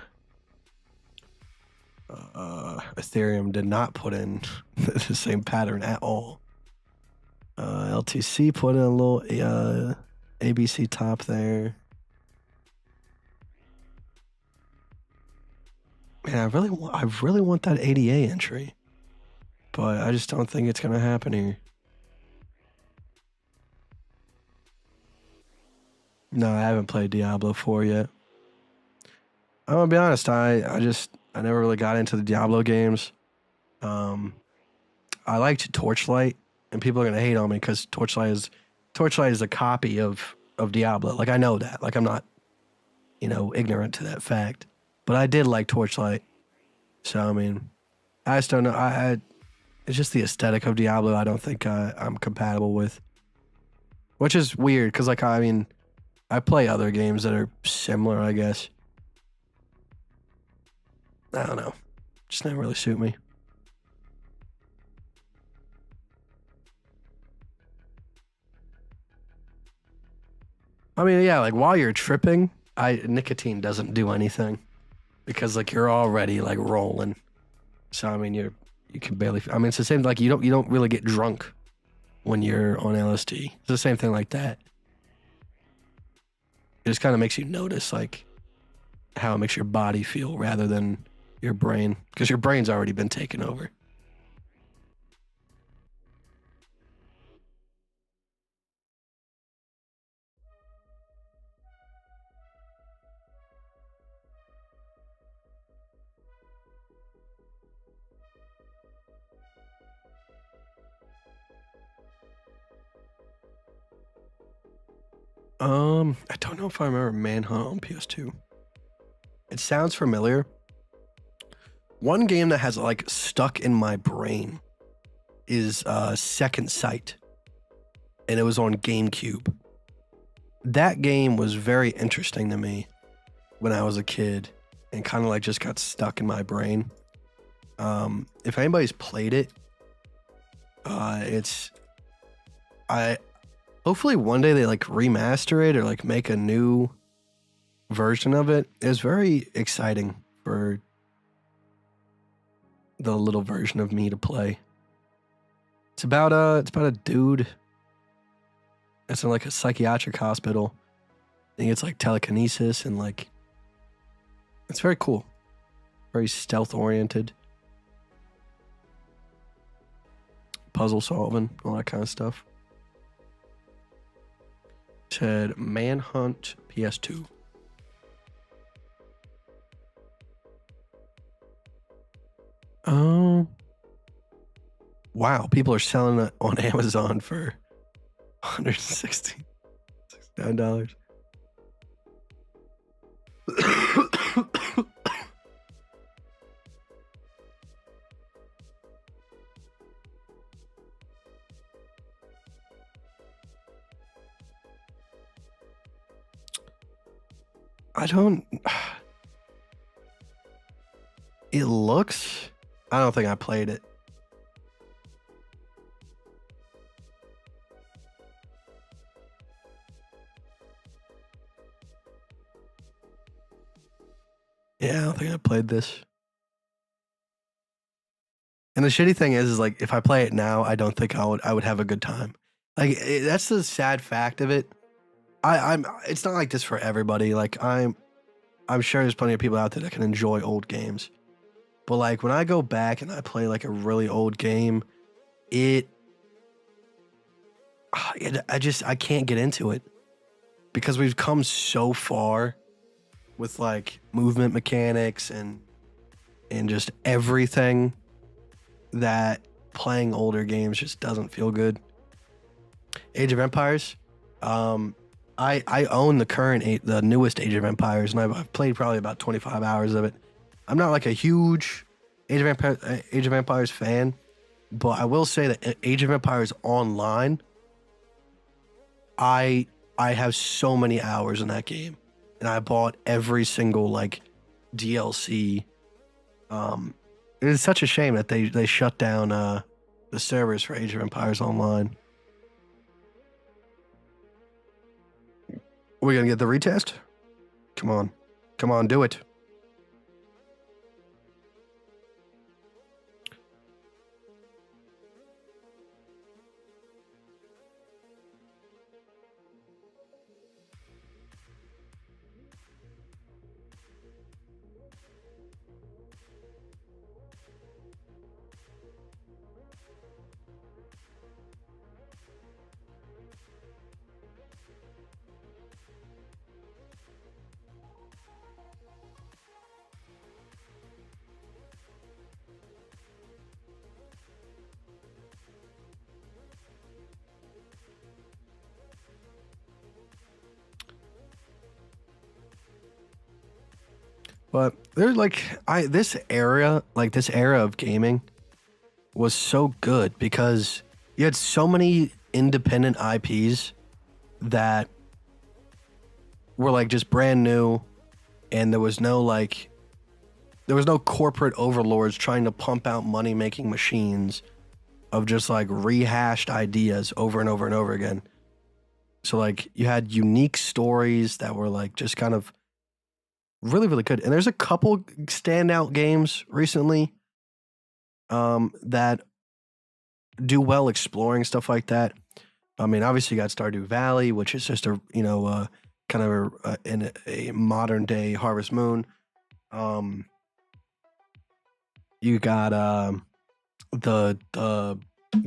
Ethereum did not put in the same pattern at all. LTC put in a little ABC top there. Man, I really want that ADA entry, but I just don't think it's gonna happen here. No, I haven't played Diablo 4 yet. I'm gonna be honest. I never really got into the Diablo games. I liked Torchlight, and people are gonna hate on me because Torchlight is a copy of Diablo. Like I know that. Like I'm not, ignorant to that fact. But I did like Torchlight. So I mean, I just don't know. It's just the aesthetic of Diablo. I don't think I'm compatible with. Which is weird because I play other games that are similar, I guess. I don't know. Just never really suit me. I mean, yeah, like while you're tripping, nicotine doesn't do anything. because like you're already like rolling. So I mean you can barely. I mean it's the same like you don't really get drunk when you're on LSD. It's the same thing like that. It just kind of makes you notice like how it makes your body feel rather than your brain, because your brain's already been taken over. I don't know if I remember Manhunt on PS2. It sounds familiar. One game that has like stuck in my brain is Second Sight, and it was on GameCube. That game was very interesting to me when I was a kid, and kind of like just got stuck in my brain. If anybody's played it, it's I hopefully one day they like remaster it or like make a new version of it. It was very exciting for the little version of me to play. It's about a dude that's in like a psychiatric hospital. I think it's like telekinesis and like it's very cool. Very stealth oriented. Puzzle solving, all that kind of stuff. Said Manhunt PS2. Oh. Wow, people are selling it on Amazon for $169. It looks, I don't think I played it. Yeah, I don't think I played this. And the shitty thing is like if I play it now, I don't think I would have a good time. Like that's the sad fact of it. It's not like this for everybody. Like I'm sure there's plenty of people out there that can enjoy old games. But like when I go back and I play like a really old game, I can't get into it because we've come so far with like movement mechanics and just everything that playing older games just doesn't feel good. Age of Empires, I own the newest Age of Empires, and I've played probably about 25 hours of it. I'm not like a huge Age of Empires fan, but I will say that Age of Empires Online, I have so many hours in that game, and I bought every single like DLC. It is such a shame that they shut down the servers for Age of Empires Online. Are we gonna get the retest? Come on, do it. But there's like this era of gaming was so good because you had so many independent IPs that were like just brand new, and there was no corporate overlords trying to pump out money making machines of just like rehashed ideas over and over and over again. So like you had unique stories that were like just kind of Really, really good. And there's a couple standout games recently that do well exploring stuff like that. I mean, obviously you got Stardew Valley, which is just a kind of in a modern day Harvest Moon. You got the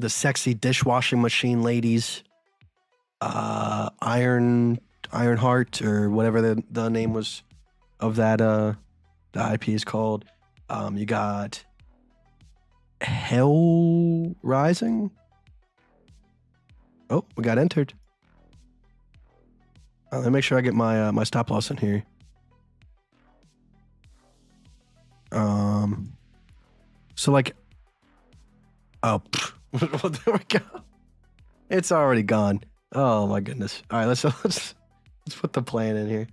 sexy dishwashing machine ladies, Ironheart or whatever the name was of that the IP is called. You got Hell Rising. Oh, we got entered. Let me make sure I get my my stop loss in here. So like, oh, well, there we go. It's already gone. Oh my goodness. All right, let's put the plan in here.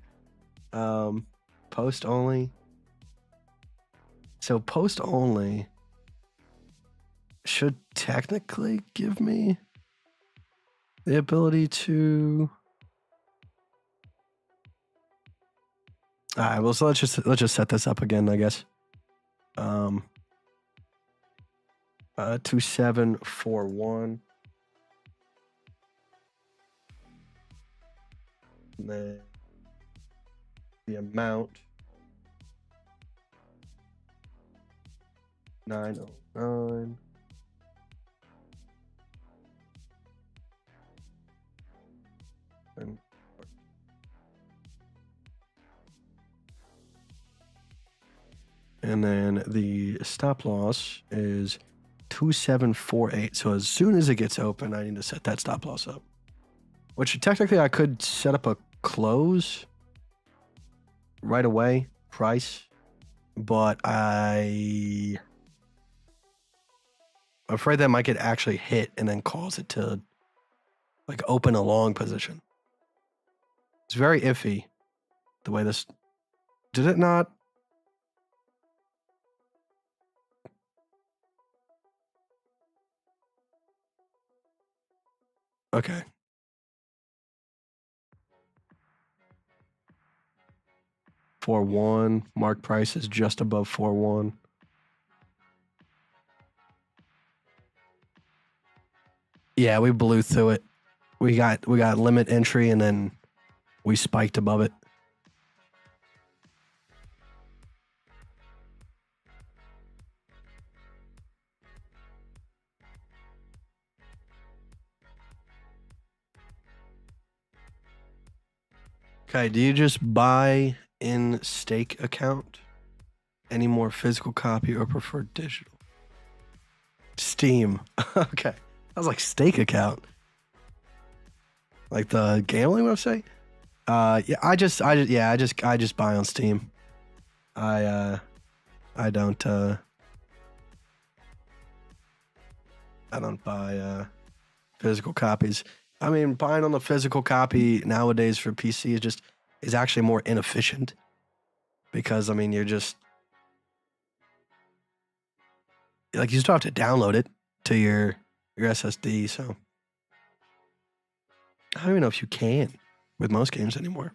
Post only. So post only should technically give me the ability to. All right, well, so let's just set this up again, I guess. 2741. And then the amount 909. And then the stop loss is 2748. So as soon as it gets open, I need to set that stop loss up. Which technically I could set up a close right away, price. But I'm afraid that might get actually hit and then cause it to like open a long position. It's very iffy the way this. Did it not? Okay. For one, mark price is just above 4-1. Yeah, we blew through it. We got limit entry and then we spiked above it. Okay, do you just buy in stake account? Any more physical copy or prefer digital? Steam. Okay. I was like stake account. Like the gambling website? Yeah, I just buy on Steam. I don't buy physical copies. I mean, buying on the physical copy nowadays for PC is actually more inefficient because I mean you still have to download it to your SSD. So I don't even know if you can with most games anymore.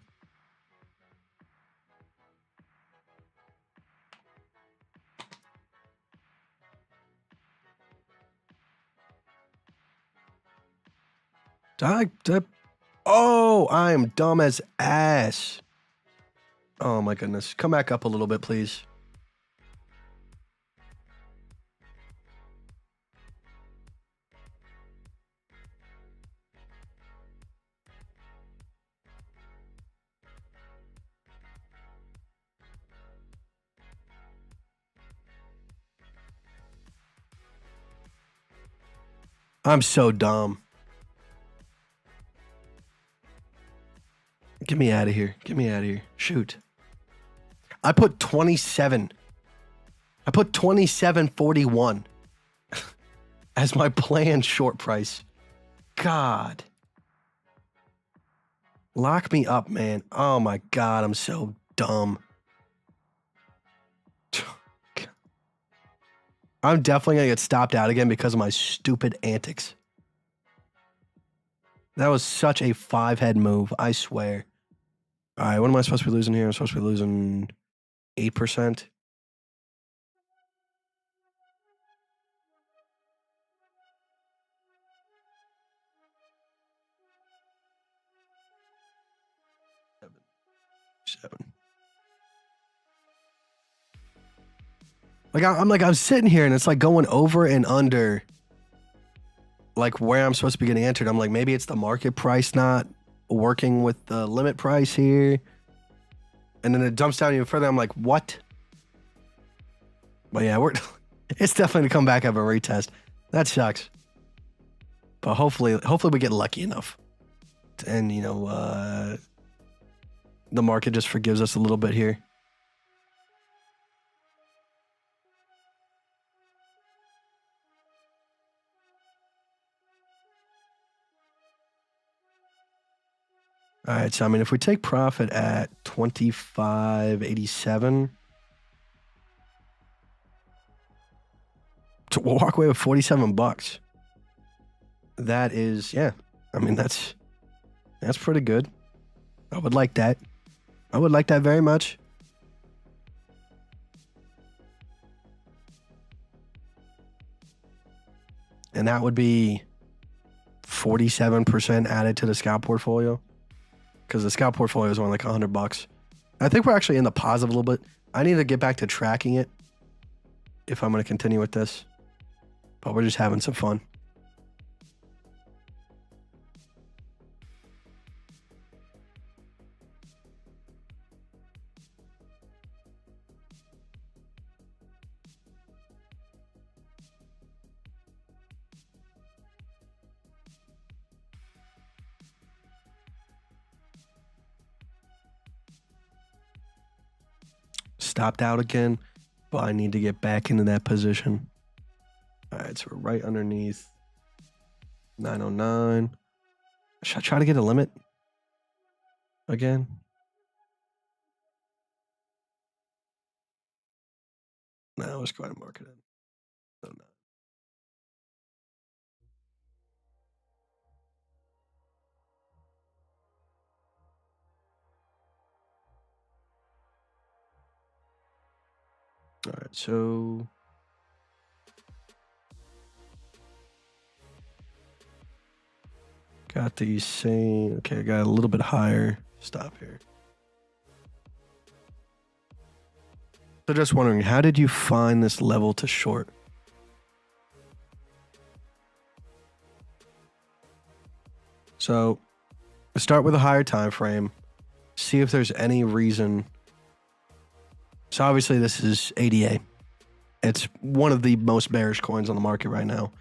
Oh, I am dumb as ass. Oh my goodness. Come back up a little bit, please. I'm so dumb. Get me out of here. Get me out of here. Shoot. I put 27. I put 27.41 as my planned short price. God. Lock me up, man. Oh my God, I'm so dumb. I'm definitely going to get stopped out again because of my stupid antics. That was such a 5-head move, I swear. All right, what am I supposed to be losing here? I'm supposed to be losing 8%. Seven. Like I'm sitting here and it's like going over and under like where I'm supposed to be getting entered. I'm like, maybe it's the market price not working with the limit price here. And then it dumps down even further. I'm like, what? But yeah, it's definitely to come back have a retest. That sucks. But hopefully we get lucky enough. And the market just forgives us a little bit here. All right, so I mean, if we take profit at 25.87, we'll walk away with $47. That is, yeah. I mean, that's pretty good. I would like that. I would like that very much. And that would be 47% added to the scalp portfolio. Because the scalp portfolio is only like $100. I think we're actually in the positive a little bit. I need to get back to tracking it if I'm going to continue with this. But we're just having some fun. Stopped out again, but I need to get back into that position. All right, so we're right underneath 909. Should I try to get a limit again? No, let's go ahead and mark it in. No. All right, so got these same. Okay, I got a little bit higher. Stop here. So just wondering, how did you find this level to short? So start with a higher time frame. See if there's any reason. So obviously this is ADA. It's one of the most bearish coins on the market right now,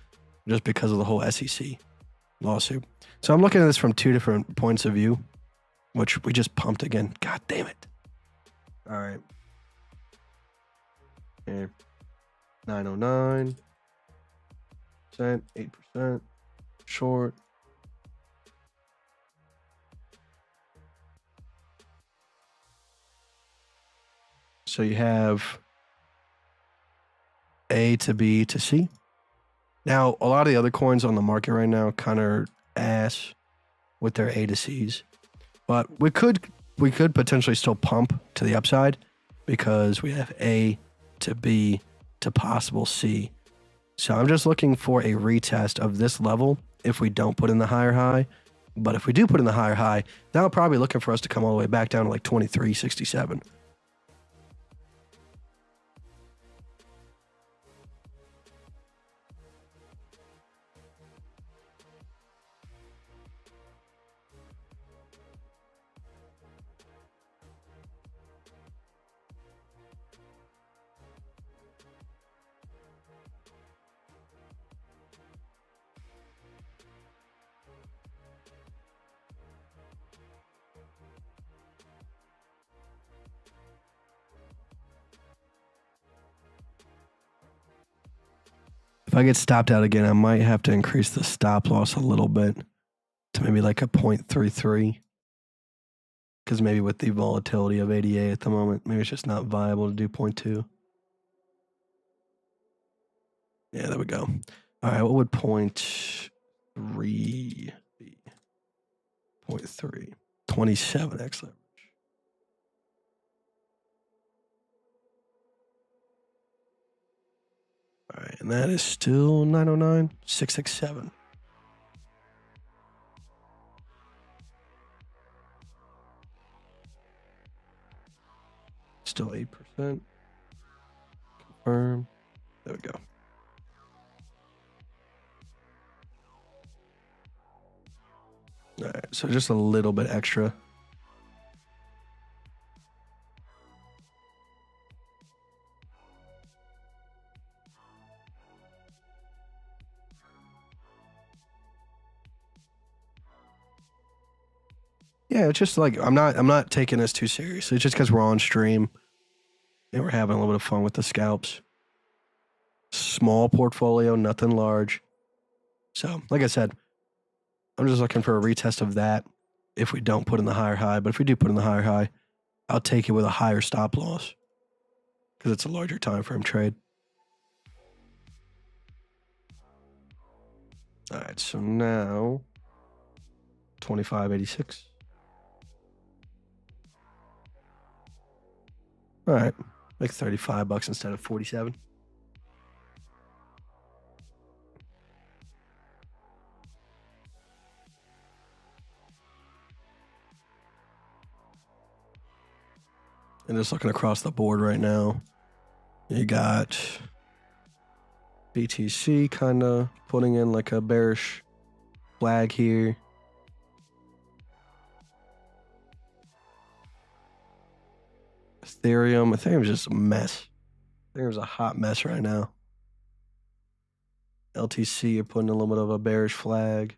just because of the whole SEC lawsuit. So I'm looking at this from two different points of view, which we just pumped again. God damn it. All right. Here. 909. 8%. Short. So you have A to B to C. Now, a lot of the other coins on the market right now kind of ass with their A to C's. But we could potentially still pump to the upside because we have A to B to possible C. So I'm just looking for a retest of this level if we don't put in the higher high. But if we do put in the higher high, now I'm probably looking for us to come all the way back down to like 23.67. If I get stopped out again, I might have to increase the stop loss a little bit to maybe like a 0.33. Because maybe with the volatility of ADA at the moment, maybe it's just not viable to do 0.2. Yeah, there we go. All right, what would 0.3 be? 0.3. 27x leverage. All right, and that is still 909,667. Still 8%. Confirm. There we go. All right, so just a little bit extra. Yeah, it's just like I'm not taking this too seriously. It's just because we're on stream and we're having a little bit of fun with the scalps. Small portfolio, nothing large. So, like I said, I'm just looking for a retest of that if we don't put in the higher high. But if we do put in the higher high, I'll take it with a higher stop loss because it's a larger time frame trade. All right, so now 25.86. All right, like $35 instead of 47. And just looking across the board right now, you got BTC kind of putting in like a bearish flag here. Ethereum's just a mess. Ethereum's a hot mess right now. LTC, you're putting a little bit of a bearish flag.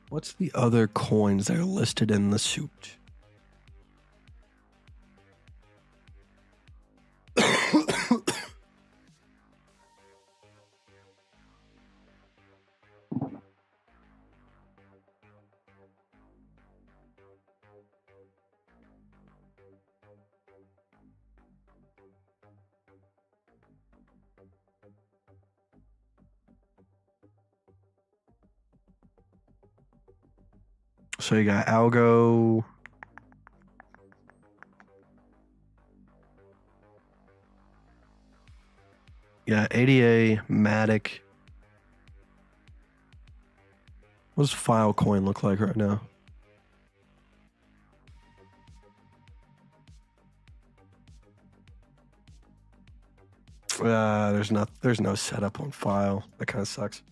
What's the other coins that are listed in the suit? So you got Algo. Yeah, ADA, Matic. What does Filecoin look like right now? There's no setup on File. That kind of sucks.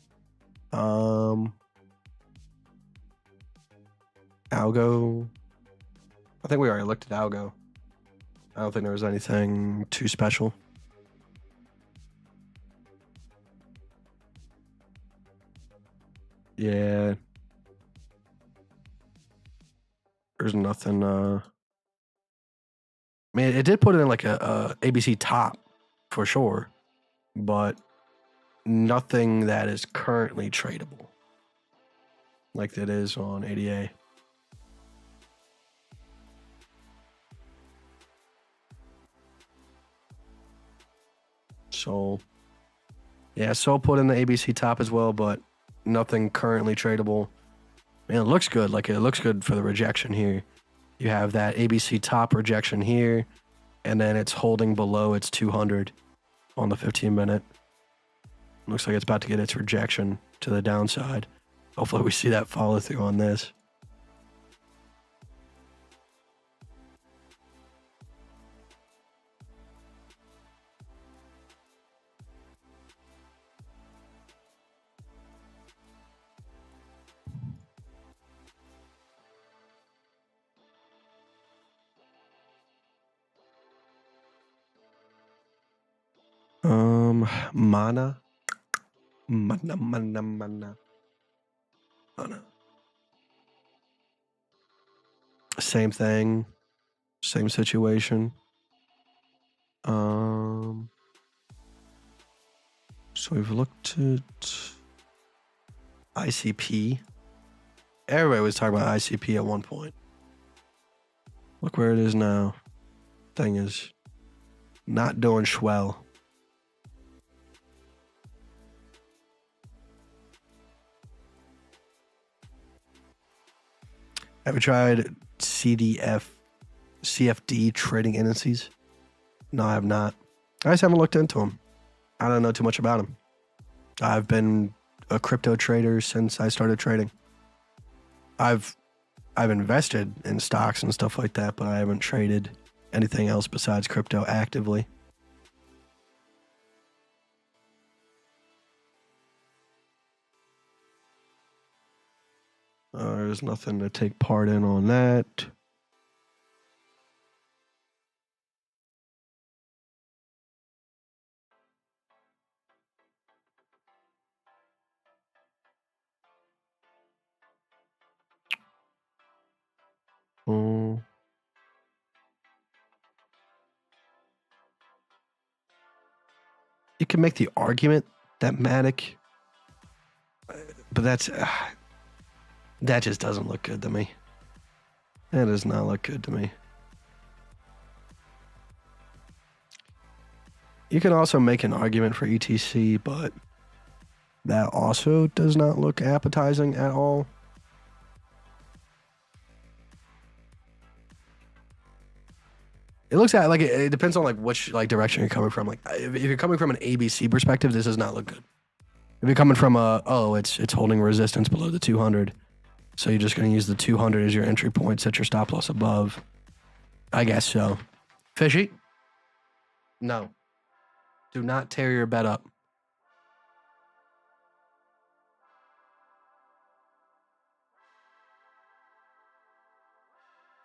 Algo. I think we already looked at Algo. I don't think there was anything too special. Yeah. There's nothing. I mean, it did put it in like a ABC top for sure, but nothing that is currently tradable like that is on ADA. So, yeah, Sol put in the ABC top as well, but nothing currently tradable. Man, it looks good. Like, it looks good for the rejection here. You have that ABC top rejection here, and then it's holding below its 200 on the 15-minute. Looks like it's about to get its rejection to the downside. Hopefully we see that follow through on this. Mana. Mana. Same thing. Same situation. So we've looked at ICP. Everybody was talking about ICP at one point. Look where it is now. Thing is not doing swell. Have you tried CFD trading indices? No, I have not. I just haven't looked into them. I don't know too much about them. I've been a crypto trader since I started trading. I've invested in stocks and stuff like that, but I haven't traded anything else besides crypto actively. There's nothing to take part in on that. You can make the argument that Matic, but that just doesn't look good to me. That does not look good to me. You can also make an argument for ETC, but that also does not look appetizing at all. It looks like it depends on which direction you're coming from. Like if you're coming from an ABC perspective, this does not look good. If you're coming from it's holding resistance below the 200, so you're just going to use the 200 as your entry point, set your stop loss above. I guess so. Fishy? No. Do not tear your bet up.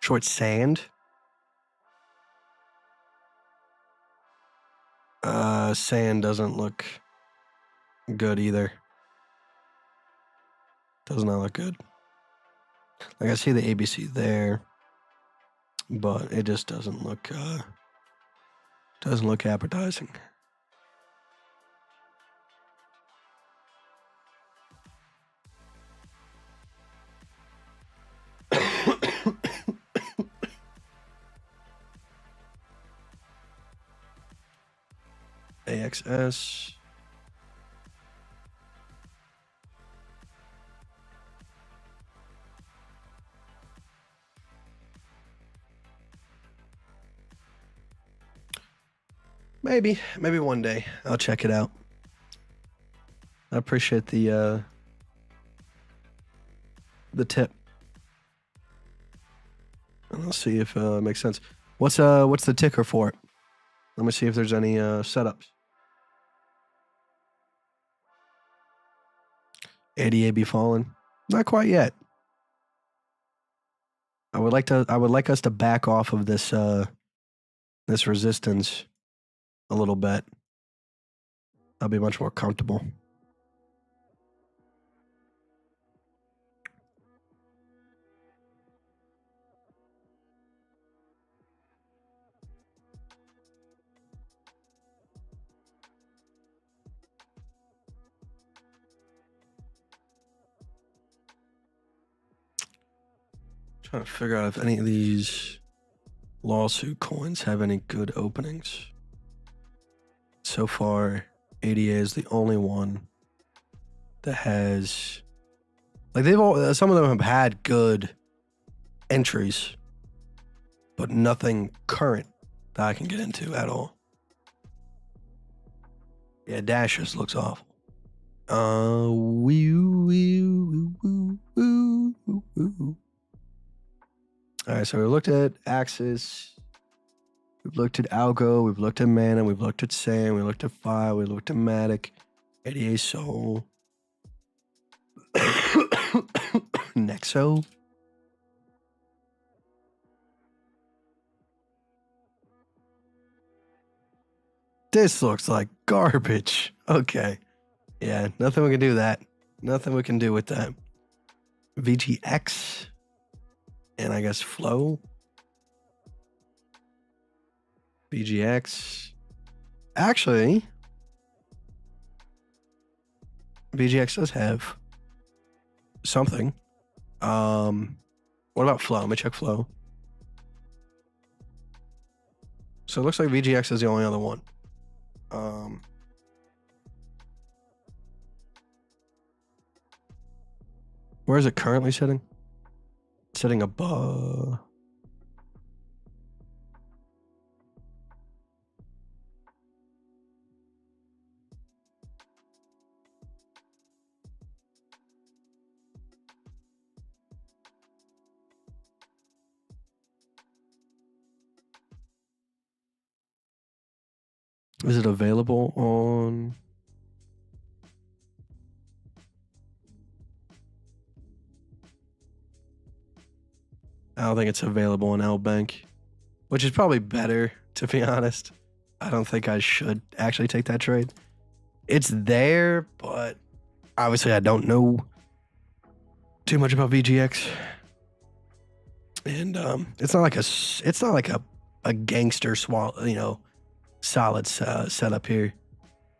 Short sand? Sand doesn't look good either. Does not look good. Like I see the ABC there, but it just doesn't look appetizing. AXS. Maybe one day I'll check it out. I appreciate the tip. And I'll see if it makes sense. What's the ticker for it? Let me see if there's any setups. ADA be falling? Not quite yet. I would like us to back off of this this resistance a little bit. I'll be much more comfortable. Trying to figure out if any of these lawsuit coins have any good openings. So far, ADA is the only one that has, some of them have had good entries, but nothing current that I can get into at all. Yeah, Dash just looks awful. All right, so we looked at Axis, we've looked at Algo, we've looked at Mana, we've looked at Sand, we looked at Fire, we looked at Matic, ADA Soul, Nexo. This looks like garbage. Okay. Yeah, nothing we can do that. Nothing we can do with that. VGX. And I guess flow. VGX. Actually, VGX does have something. What about flow? Let me check flow. So it looks like VGX is the only other one. Where is it currently sitting? Sitting above. Is it available on? I don't think it's available on L-Bank, which is probably better, to be honest. I don't think I should actually take that trade. It's there, but obviously I don't know too much about VGX. And it's not like a gangster solid setup here.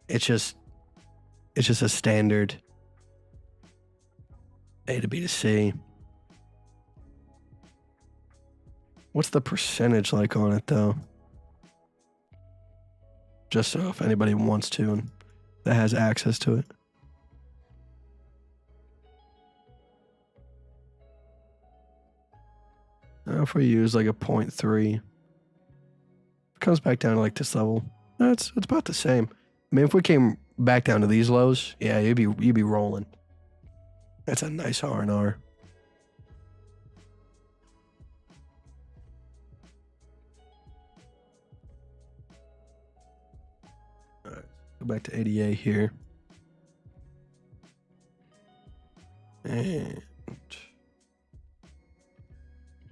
It's just a standard A to B to C. What's the percentage like on it though? Just so if anybody wants to and that has access to it. If we use like a 0.3, it comes back down to like this level. It's about the same. I mean, if we came back down to these lows, yeah, you'd be rolling. That's a nice R&R. All right, go back to ADA here. And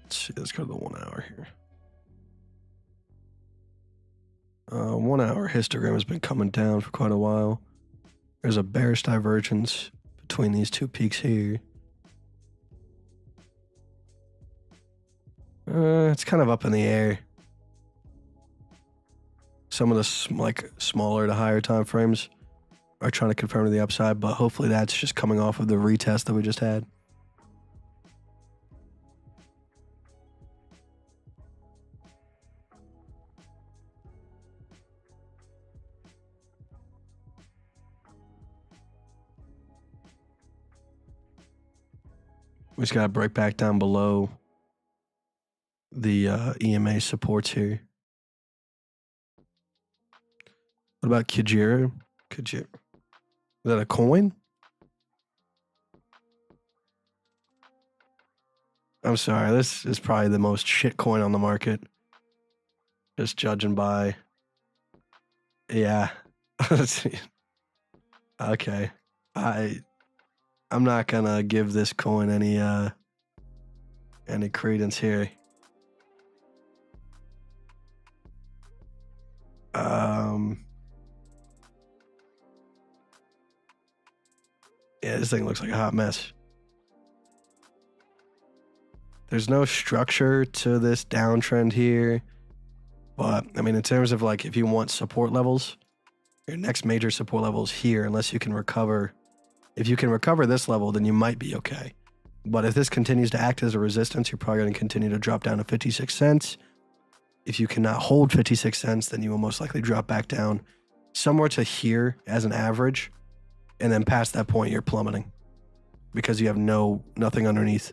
let's see, let's go to the 1 hour here. 1 hour histogram has been coming down for quite a while. There's a bearish divergence between these two peaks here. It's kind of up in the air. Some of the smaller to higher time frames are trying to confirm to the upside, but hopefully that's just coming off of the retest that we just had. We just got to break back down below the EMA supports here. What about Kujira? Is that a coin? I'm sorry, this is probably the most shit coin on the market. Just judging by... Yeah. Okay. I'm not gonna give this coin any credence here. Yeah, this thing looks like a hot mess. There's no structure to this downtrend here. But, I mean, in terms of, like, if you want support levels, your next major support level is here, unless you can recover. If you can recover this level, then you might be okay. But if this continues to act as a resistance, you're probably going to continue to drop down to 56 cents. If you cannot hold 56 cents, then you will most likely drop back down somewhere to here as an average. And then past that point, you're plummeting because you have nothing underneath.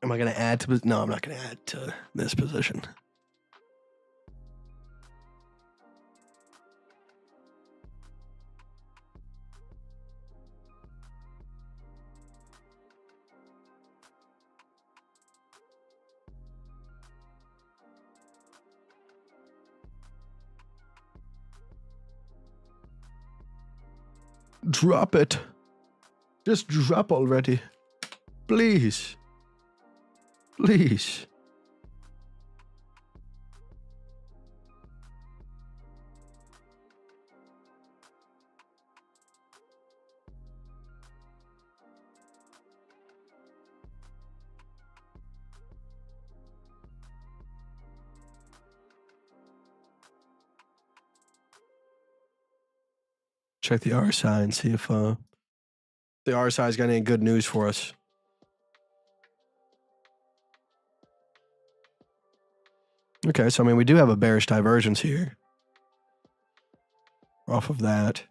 Am I going to add to... No, I'm not going to add to this position. Drop it. Just drop already. Please. Please. Check the RSI and see if the RSI's got any good news for us. Okay, so I mean, we do have a bearish divergence here off of that.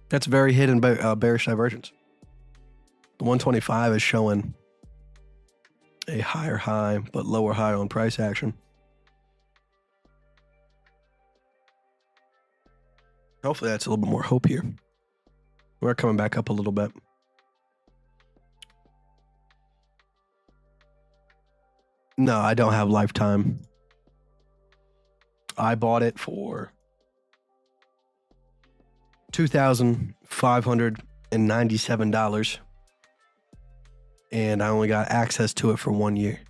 That's very hidden bearish divergence. The 125 is showing a higher high, but lower high on price action. Hopefully that's a little bit more hope here. We're coming back up a little bit. No, I don't have lifetime. I bought it for $2,597, and I only got access to it for 1 year.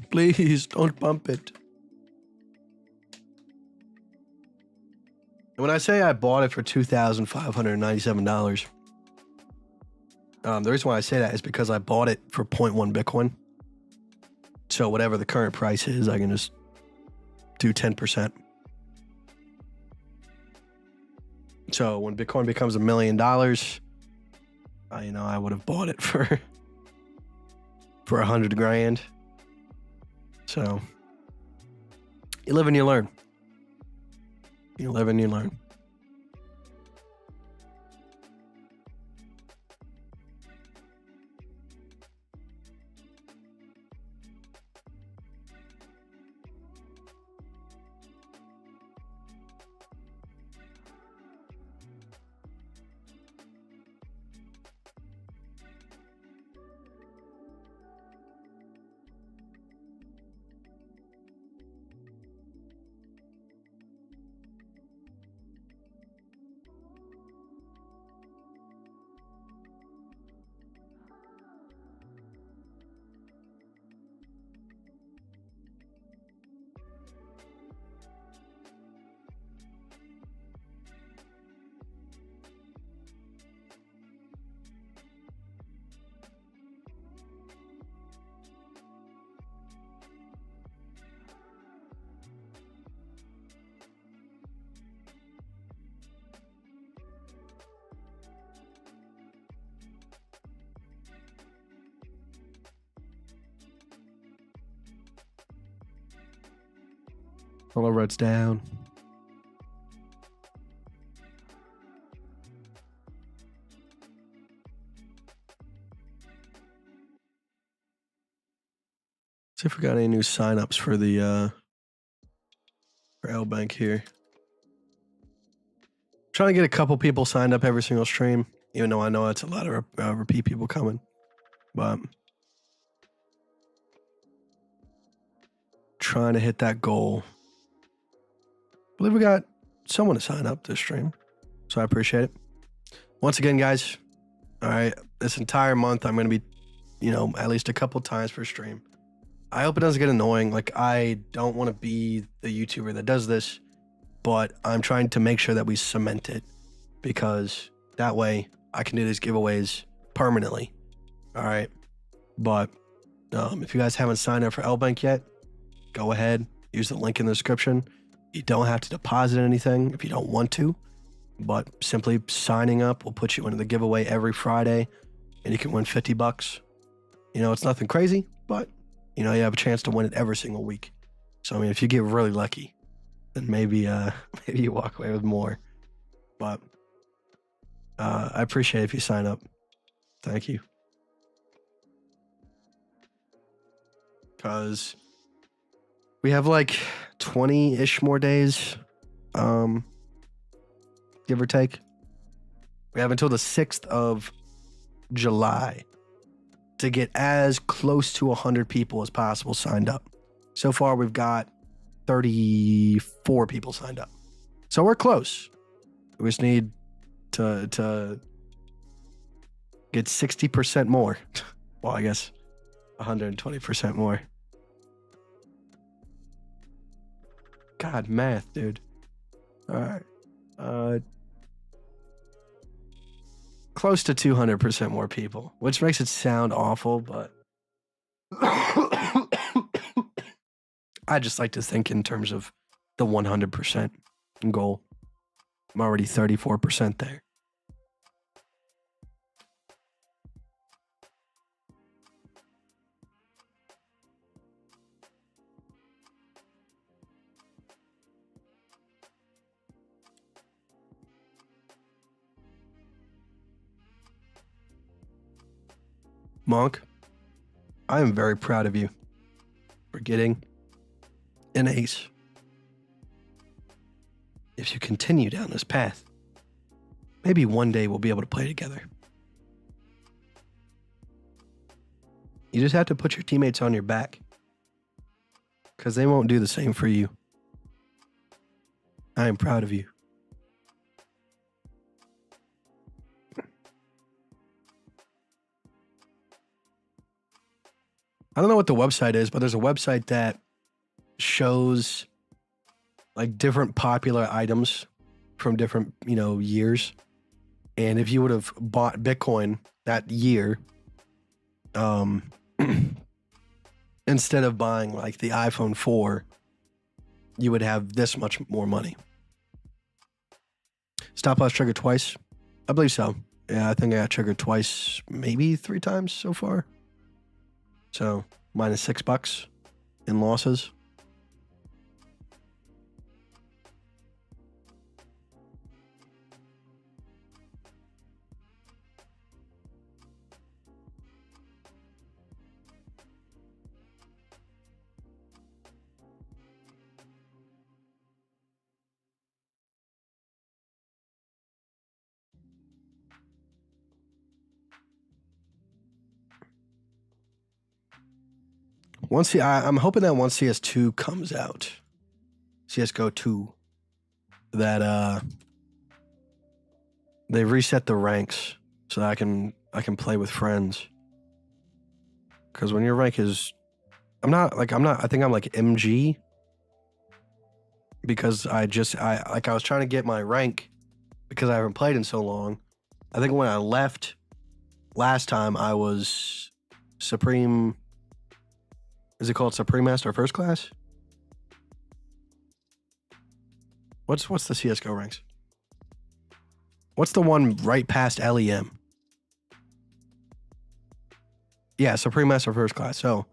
Please don't bump it. And when I say I bought it for $2,597, the reason why I say that is because I bought it for 0.1 Bitcoin. So whatever the current price is, I can just do 10%. So when Bitcoin becomes $1 million, I would have bought it for $100,000. So you live and you learn. You live and you learn. All red's down. See if we got any new signups for the for L Bank here. Trying to get a couple people signed up every single stream, even though I know it's a lot of repeat people coming. But trying to hit that goal. I believe we got someone to sign up this stream, so I appreciate it. Once again, guys, all right, this entire month I'm going to be, at least a couple times per stream. I hope it doesn't get annoying. Like, I don't want to be the YouTuber that does this, but I'm trying to make sure that we cement it, because that way I can do these giveaways permanently. All right. But if you guys haven't signed up for LBank yet, go ahead, use the link in the description. You don't have to deposit anything if you don't want to, but simply signing up will put you into the giveaway every Friday, and you can win $50. It's nothing crazy, but you have a chance to win it every single week. So I mean, if you get really lucky, then maybe maybe you walk away with more. But I appreciate it if you sign up. Thank you. Because we have like 20-ish more days, give or take. We have until the 6th of July to get as close to 100 people as possible signed up. So far, we've got 34 people signed up. So we're close. We just need to get 60% more. Well, I guess 120% more. God, math, dude. All right. Close to 200% more people, which makes it sound awful, but I just like to think in terms of the 100% goal. I'm already 34% there. Monk, I am very proud of you for getting an ace. If you continue down this path, maybe one day we'll be able to play together. You just have to put your teammates on your back, because they won't do the same for you. I am proud of you. I don't know what the website is, but there's a website that shows like different popular items from different, years. And if you would have bought Bitcoin that year, instead of buying like the iPhone 4, you would have this much more money. Stop loss triggered twice? I believe so. Yeah, I think I got triggered twice, maybe 3 times so far. So minus $6 in losses. I'm hoping that once CS2 comes out, CSGO 2, that they reset the ranks so that I can play with friends. Because when your rank is, I think I'm like MG, because I was trying to get my rank because I haven't played in so long. I think when I left last time, I was Supreme. Is it called Supreme Master First Class? What's the CSGO ranks? What's the one right past LEM? Yeah, Supreme Master First Class. So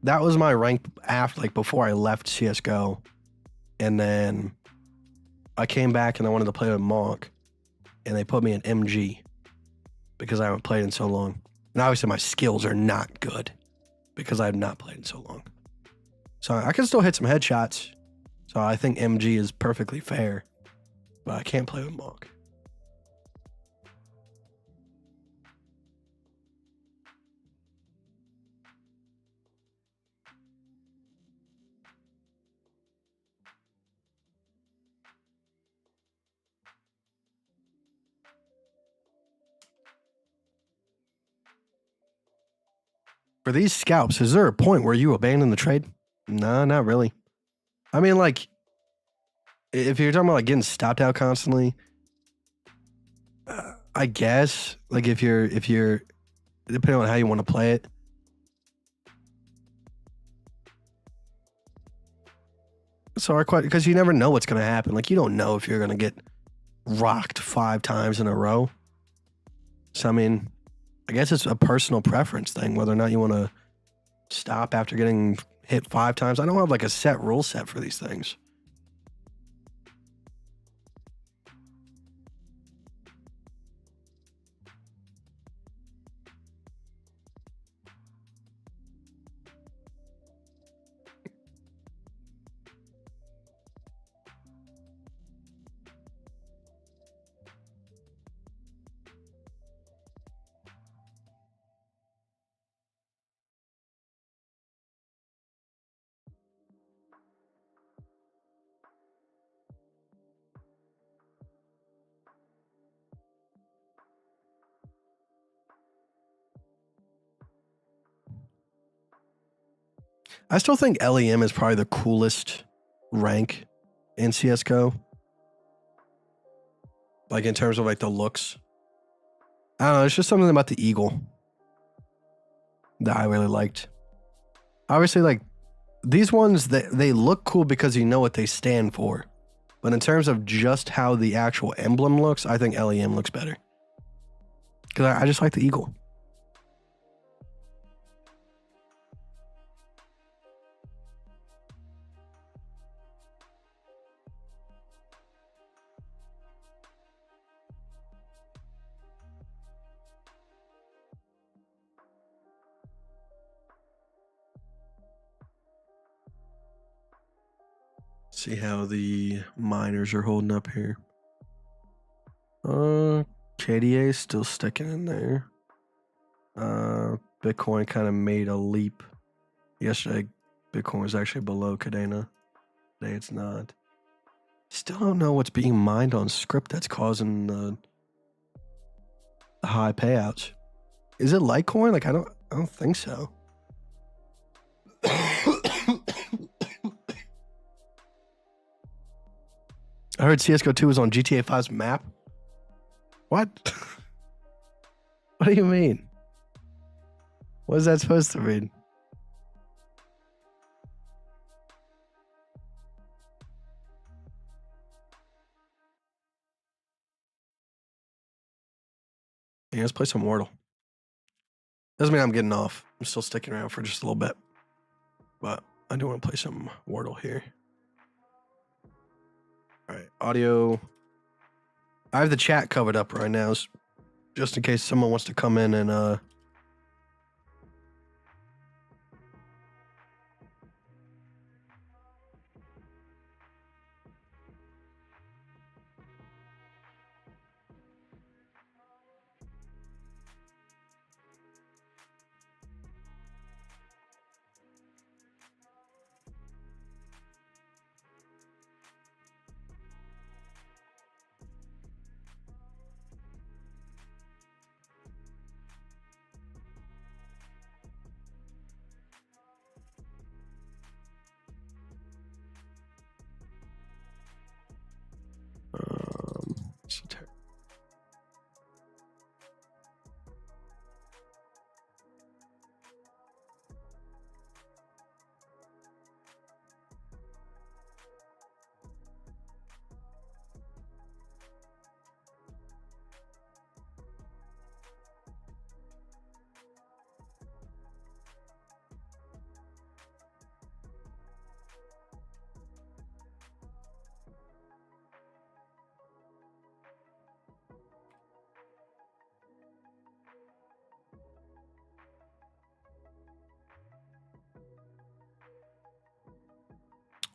that was my rank after, like, before I left CSGO. And then I came back and I wanted to play with Monk, and they put me in MG because I haven't played in so long. And obviously my skills are not good because I have not played in so long. So I can still hit some headshots. So I think MG is perfectly fair, but I can't play with Monk. For these scalps, is there a point where you abandon the trade? No, not really. I mean, like, if you're talking about like getting stopped out constantly, I guess like if you're depending on how you want to play it. So because you never know what's going to happen. Like you don't know if you're going to get rocked 5 times in a row. So I mean, I guess it's a personal preference thing whether or not you want to stop after getting hit 5 times. I don't have like a set rule set for these things. I still think LEM is probably the coolest rank in CSGO. Like in terms of like the looks. I don't know, it's just something about the eagle that I really liked. Obviously, like these ones, they look cool because you know what they stand for. But in terms of just how the actual emblem looks, I think LEM looks better. Because I just like the eagle. See how the miners are holding up here. KDA still sticking in there. Bitcoin kind of made a leap. Yesterday, Bitcoin was actually below Cadena. Today it's not. Still don't know what's being mined on script that's causing the high payouts. Is it Litecoin? Like I don't think so. I heard CSGO 2 was on GTA 5's map. What? What do you mean? What is that supposed to mean? Yeah, let's play some Wordle. Doesn't mean I'm getting off. I'm still sticking around for just a little bit. But I do want to play some Wordle here. All right, audio. I have the chat covered up right now, just in case someone wants to come in and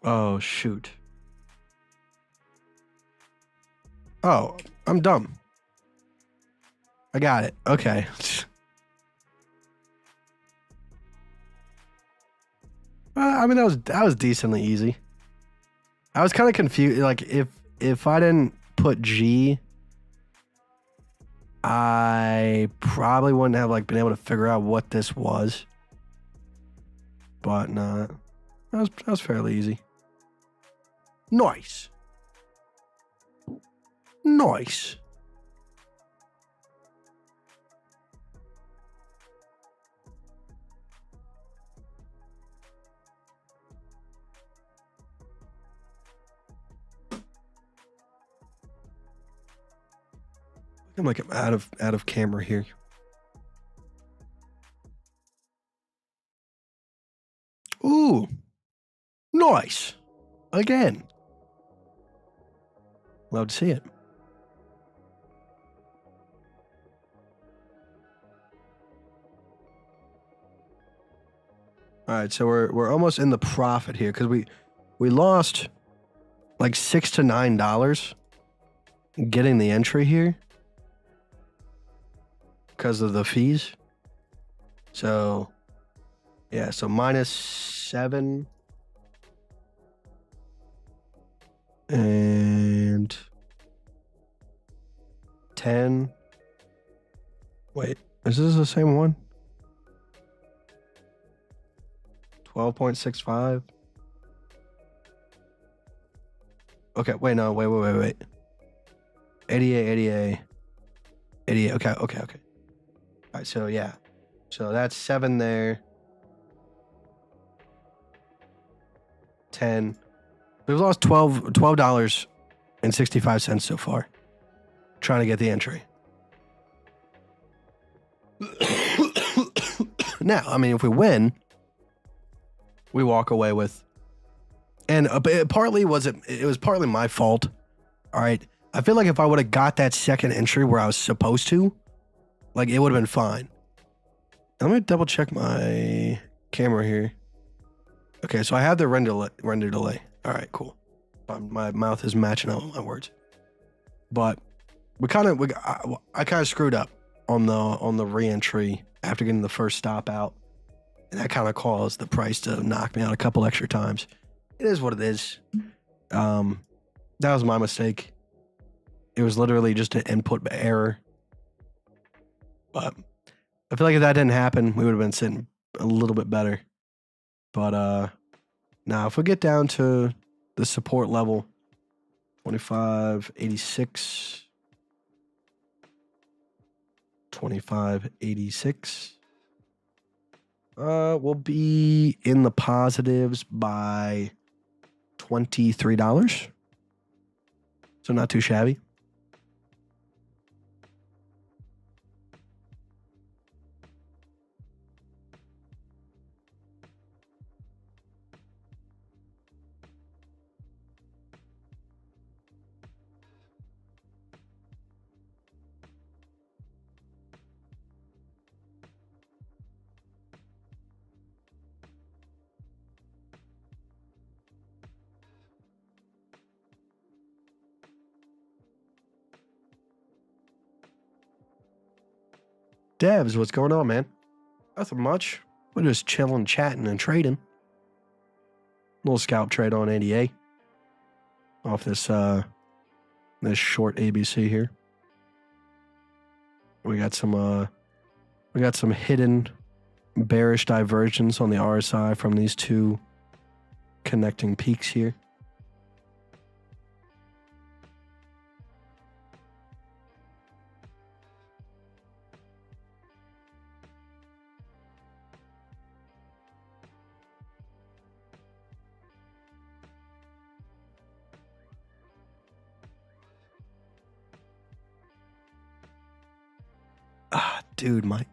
oh shoot. Oh, I'm dumb. I got it. Okay. I mean that was decently easy. I was kind of confused. Like if I didn't put G, I probably wouldn't have like been able to figure out what this was. but nah, that was fairly easy. Nice. Nice. I'm like I'm out of camera here. Ooh. Nice. Again. Love to see it. All right, so we're almost in the profit here because we lost like $6 to $9 getting the entry here because of the fees. So yeah, so -7 and 10. Wait, is this the same one? 12.65. Okay, wait, no, wait. 88. Okay. All right, so yeah. So that's 7 there. 10. We've lost $12.65 so far. Trying to get the entry. Now, I mean, if we win, we walk away with, and it was partly my fault. All right, I feel like if I would have got that second entry where I was supposed to, like it would have been fine. Let me double check my camera here. Okay, so I have the render delay. All right, cool. My mouth is matching up with my words, but I kind of screwed up on the re-entry after getting the first stop out. And that kind of caused the price to knock me out a couple extra times. It is what it is. That was my mistake. It was literally just an input error. But I feel like if that didn't happen, we would have been sitting a little bit better. But now if we get down to the support level, 2586. 2586. We'll be in the positives by $23. So not too shabby. Devs, what's going on, man? Nothing much. We're just chilling, chatting, and trading. Little scalp trade on ADA. Off this this short ABC here. We got some hidden bearish divergence on the RSI from these two connecting peaks here. Ah, dude, my...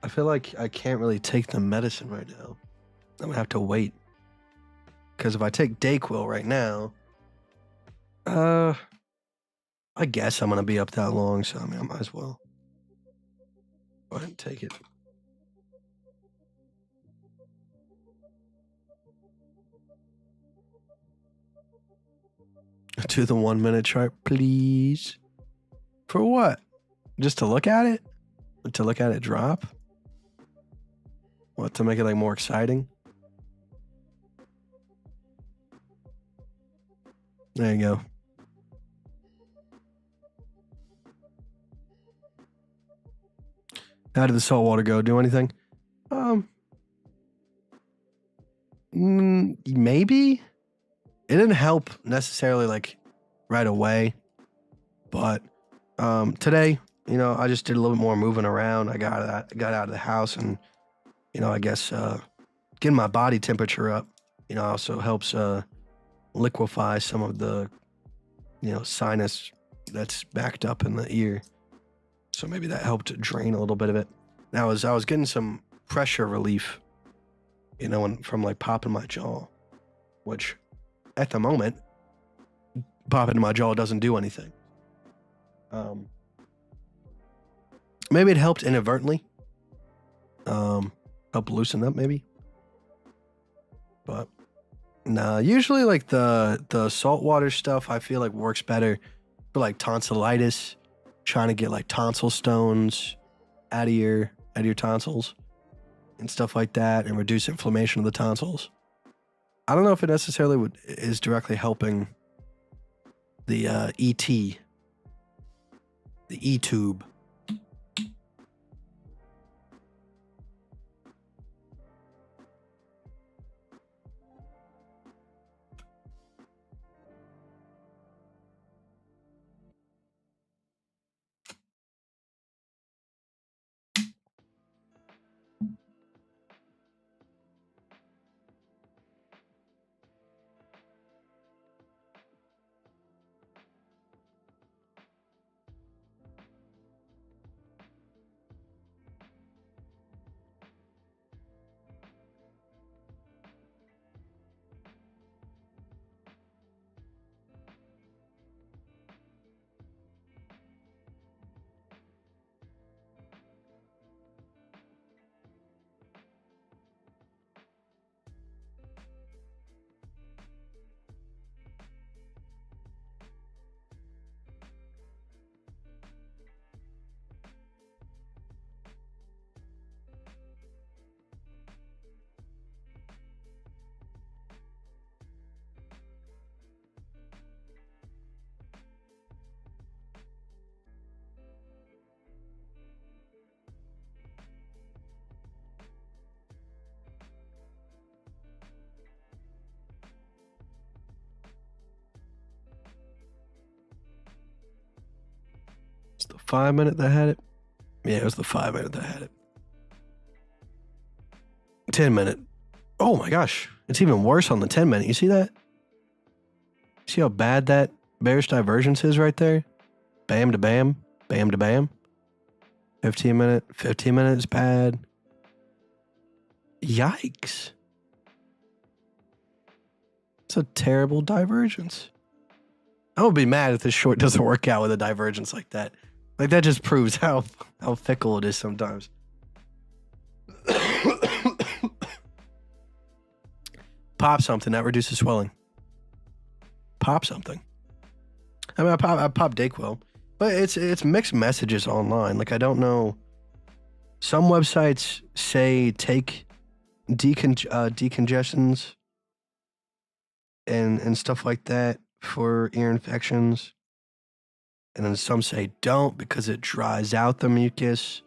I feel like I can't really take the medicine right now. I'm gonna have to wait. Because if I take Dayquil right now, I guess I'm gonna be up that long, so I mean, I might as well go ahead and take it. To the 1 minute chart, please. For what? Just to look at it? To look at it drop? What, to make it like more exciting? There you go. How did the salt water go? Do anything? Maybe. It didn't help necessarily like right away, but today, I just did a little bit more moving around. I got out of the house, and I guess getting my body temperature up, also helps liquefy some of the sinus that's backed up in the ear. So maybe that helped drain a little bit of it. Now, as I was getting some pressure relief, from like popping my jaw, which at the moment, popping my jaw doesn't do anything. Maybe it helped inadvertently. Help loosen up maybe. But nah, usually like the saltwater stuff I feel like works better for like tonsillitis, trying to get like tonsil stones out of your tonsils and stuff like that, and reduce inflammation of the tonsils. I don't know if it necessarily is directly helping the ET, the E-tube. It's the 5 minute that had it. Yeah, it was the 5 minute that had it. 10 minute. Oh my gosh. It's even worse on the 10 minute. You see that? See how bad that bearish divergence is right there? Bam to bam. Bam to bam. 15 minute. 15 minutes bad. Yikes. It's a terrible divergence. I would be mad if this short doesn't work out with a divergence like that. Like, that just proves how fickle it is sometimes. Pop something that reduces swelling. Pop something. I mean, I pop Dayquil, but it's mixed messages online. Like, I don't know. Some websites say take decongestions and stuff like that for ear infections. And then some say don't because it dries out the mucus.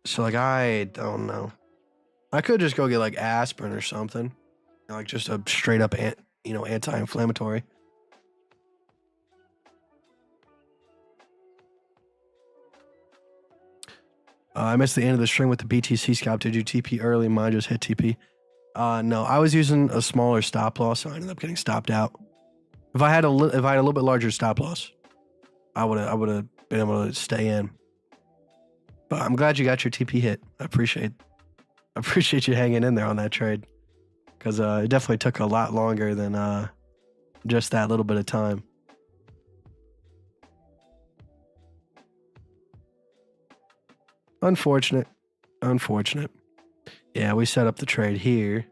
So, like, I don't know. I could just go get, like, aspirin or something. Like, just a straight up, anti-inflammatory. I missed the end of the string with the BTC scalp. Did you TP early? Mine just hit TP. No, I was using a smaller stop loss, so I ended up getting stopped out. If I had a little bit larger stop loss, I would have been able to stay in. But I'm glad you got your TP hit. I appreciate you hanging in there on that trade, because it definitely took a lot longer than just that little bit of time. Unfortunate. Yeah, we set up the trade here,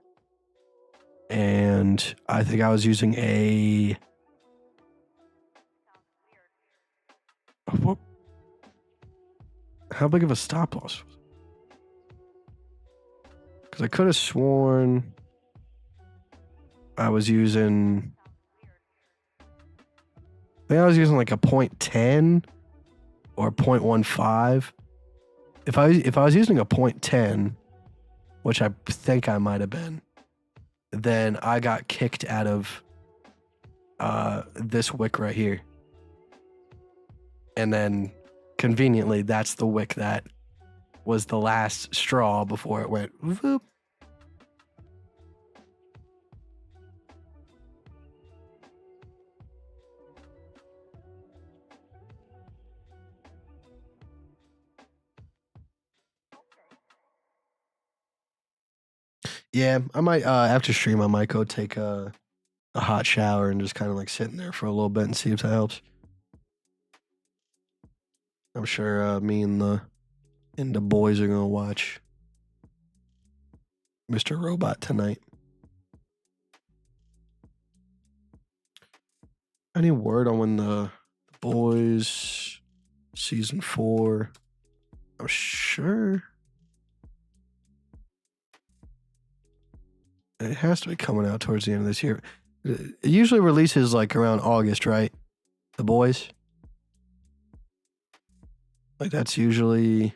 and I think I was using a. How big of a stop loss? Because I could have sworn I was using. I think I was using like a 0.10 or 0.15. if I was using a .10, which I think I might have been, then I got kicked out of this wick right here. And then conveniently, that's the wick that was the last straw before it went whoop. Yeah, I might after stream I might go take a hot shower and just kind of like sit in there for a little bit and see if that helps. I'm sure me and the boys are gonna watch Mr. Robot tonight. Any word on when the boys season 4? I'm sure it has to be coming out towards the end of this year. It usually releases like around August, right? The boys. Like that's usually.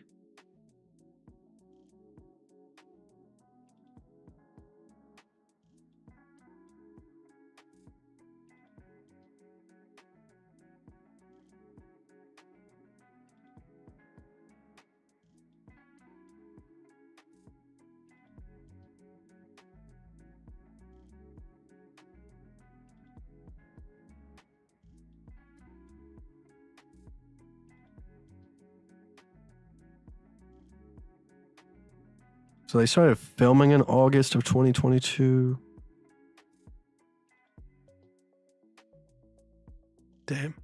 So they started filming in August of 2022. Damn.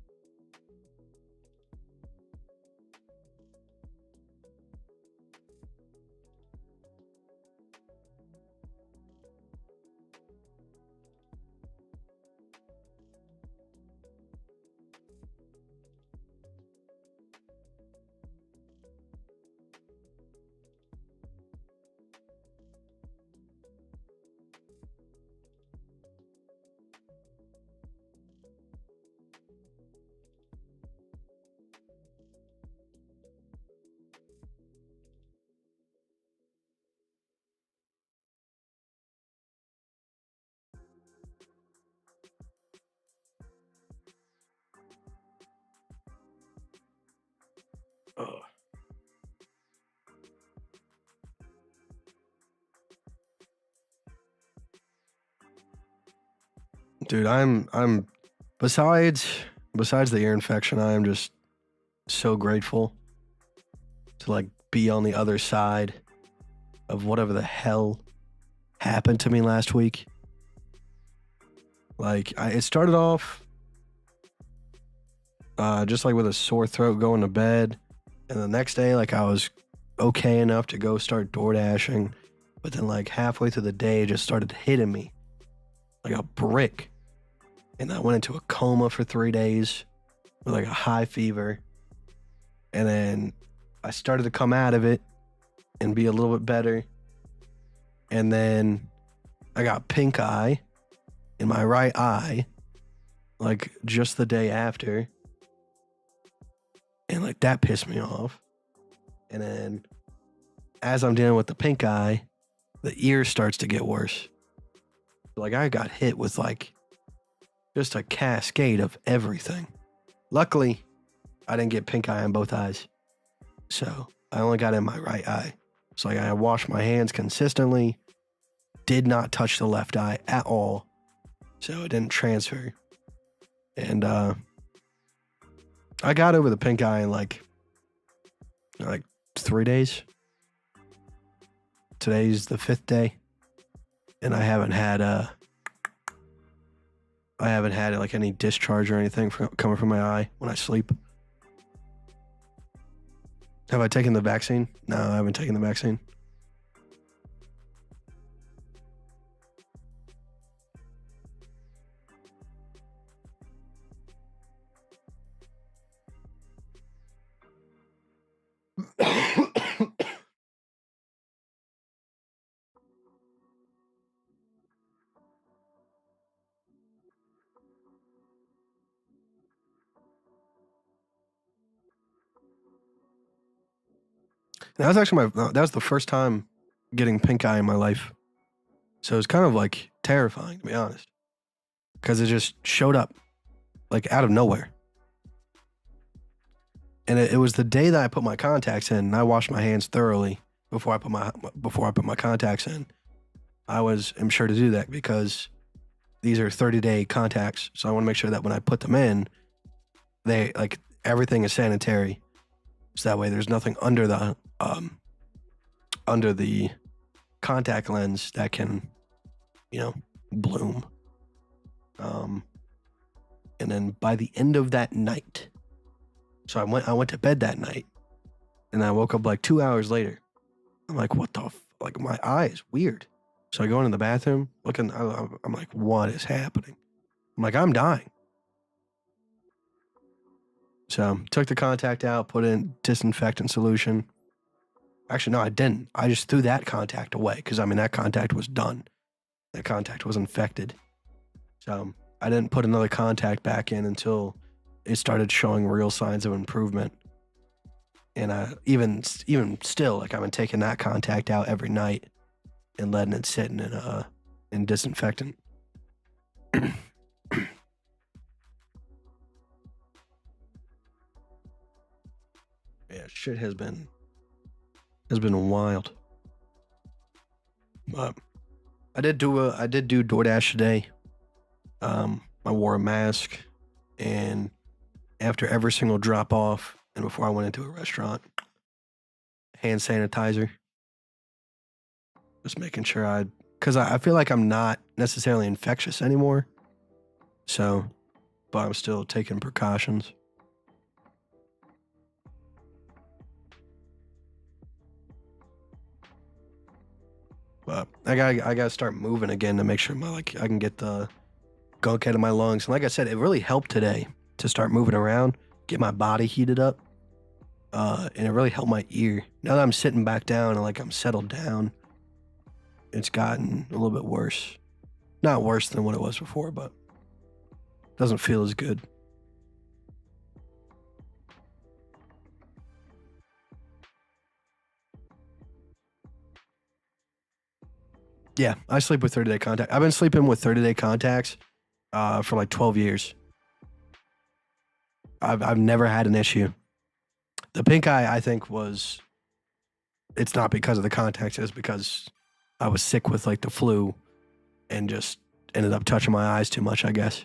Ugh. Dude, I'm besides the ear infection, I am just so grateful to like be on the other side of whatever the hell happened to me last week. Like it started off just like with a sore throat going to bed, and the next day like I was okay enough to go start door dashing, but then like halfway through the day it just started hitting me like a brick, and I went into a coma for 3 days with like a high fever, and then I started to come out of it and be a little bit better, and then I got pink eye in my right eye like just the day after, and like that pissed me off. And then as I'm dealing with the pink eye, the ear starts to get worse. Like I got hit with like just a cascade of everything. Luckily, I didn't get pink eye on both eyes. So I only got in my right eye. So like I washed my hands consistently, did not touch the left eye at all. So it didn't transfer. And I got over the pink eye in like 3 days. Today's the 5th day. And I haven't had like any discharge or anything coming from my eye when I sleep. Have I taken the vaccine? No, I haven't taken the vaccine. That was actually that was the first time getting pink eye in my life. So it was kind of like terrifying, to be honest, because it just showed up like out of nowhere. And it was the day that I put my contacts in, and I washed my hands thoroughly before I put my contacts in. I'm sure to do that because these are 30-day contacts, so I want to make sure that when I put them in, they like everything is sanitary, so that way there's nothing under the contact lens that can, bloom. And then by the end of that night, so I went to bed that night, and I woke up like 2 hours later. I'm like, what the like my eye is weird. So I go into the bathroom, looking. I'm like, what is happening? I'm like, I'm dying. So took the contact out, put in disinfectant solution. Actually, no, I didn't. I just threw that contact away because that contact was done. That contact was infected. So I didn't put another contact back in until it started showing real signs of improvement. And even still, like I've been taking that contact out every night and letting it sit in disinfectant. Yeah, shit has been wild. But I did do DoorDash today. I wore a mask, and after every single drop off and before I went into a restaurant, hand sanitizer. Just making sure because I feel like I'm not necessarily infectious anymore. So, but I'm still taking precautions. But I gotta start moving again to make sure I can get the gunk out of my lungs. And like I said, it really helped today to start moving around, get my body heated up. And it really helped my ear. Now that I'm sitting back down and like I'm settled down, it's gotten a little bit worse. Not worse than what it was before, but doesn't feel as good. Yeah, I sleep with 30-day contact. I've been sleeping with 30-day contacts for like 12 years. I've never had an issue. The pink eye, I think, it's not because of the contacts, it's because I was sick with like the flu and just ended up touching my eyes too much, I guess.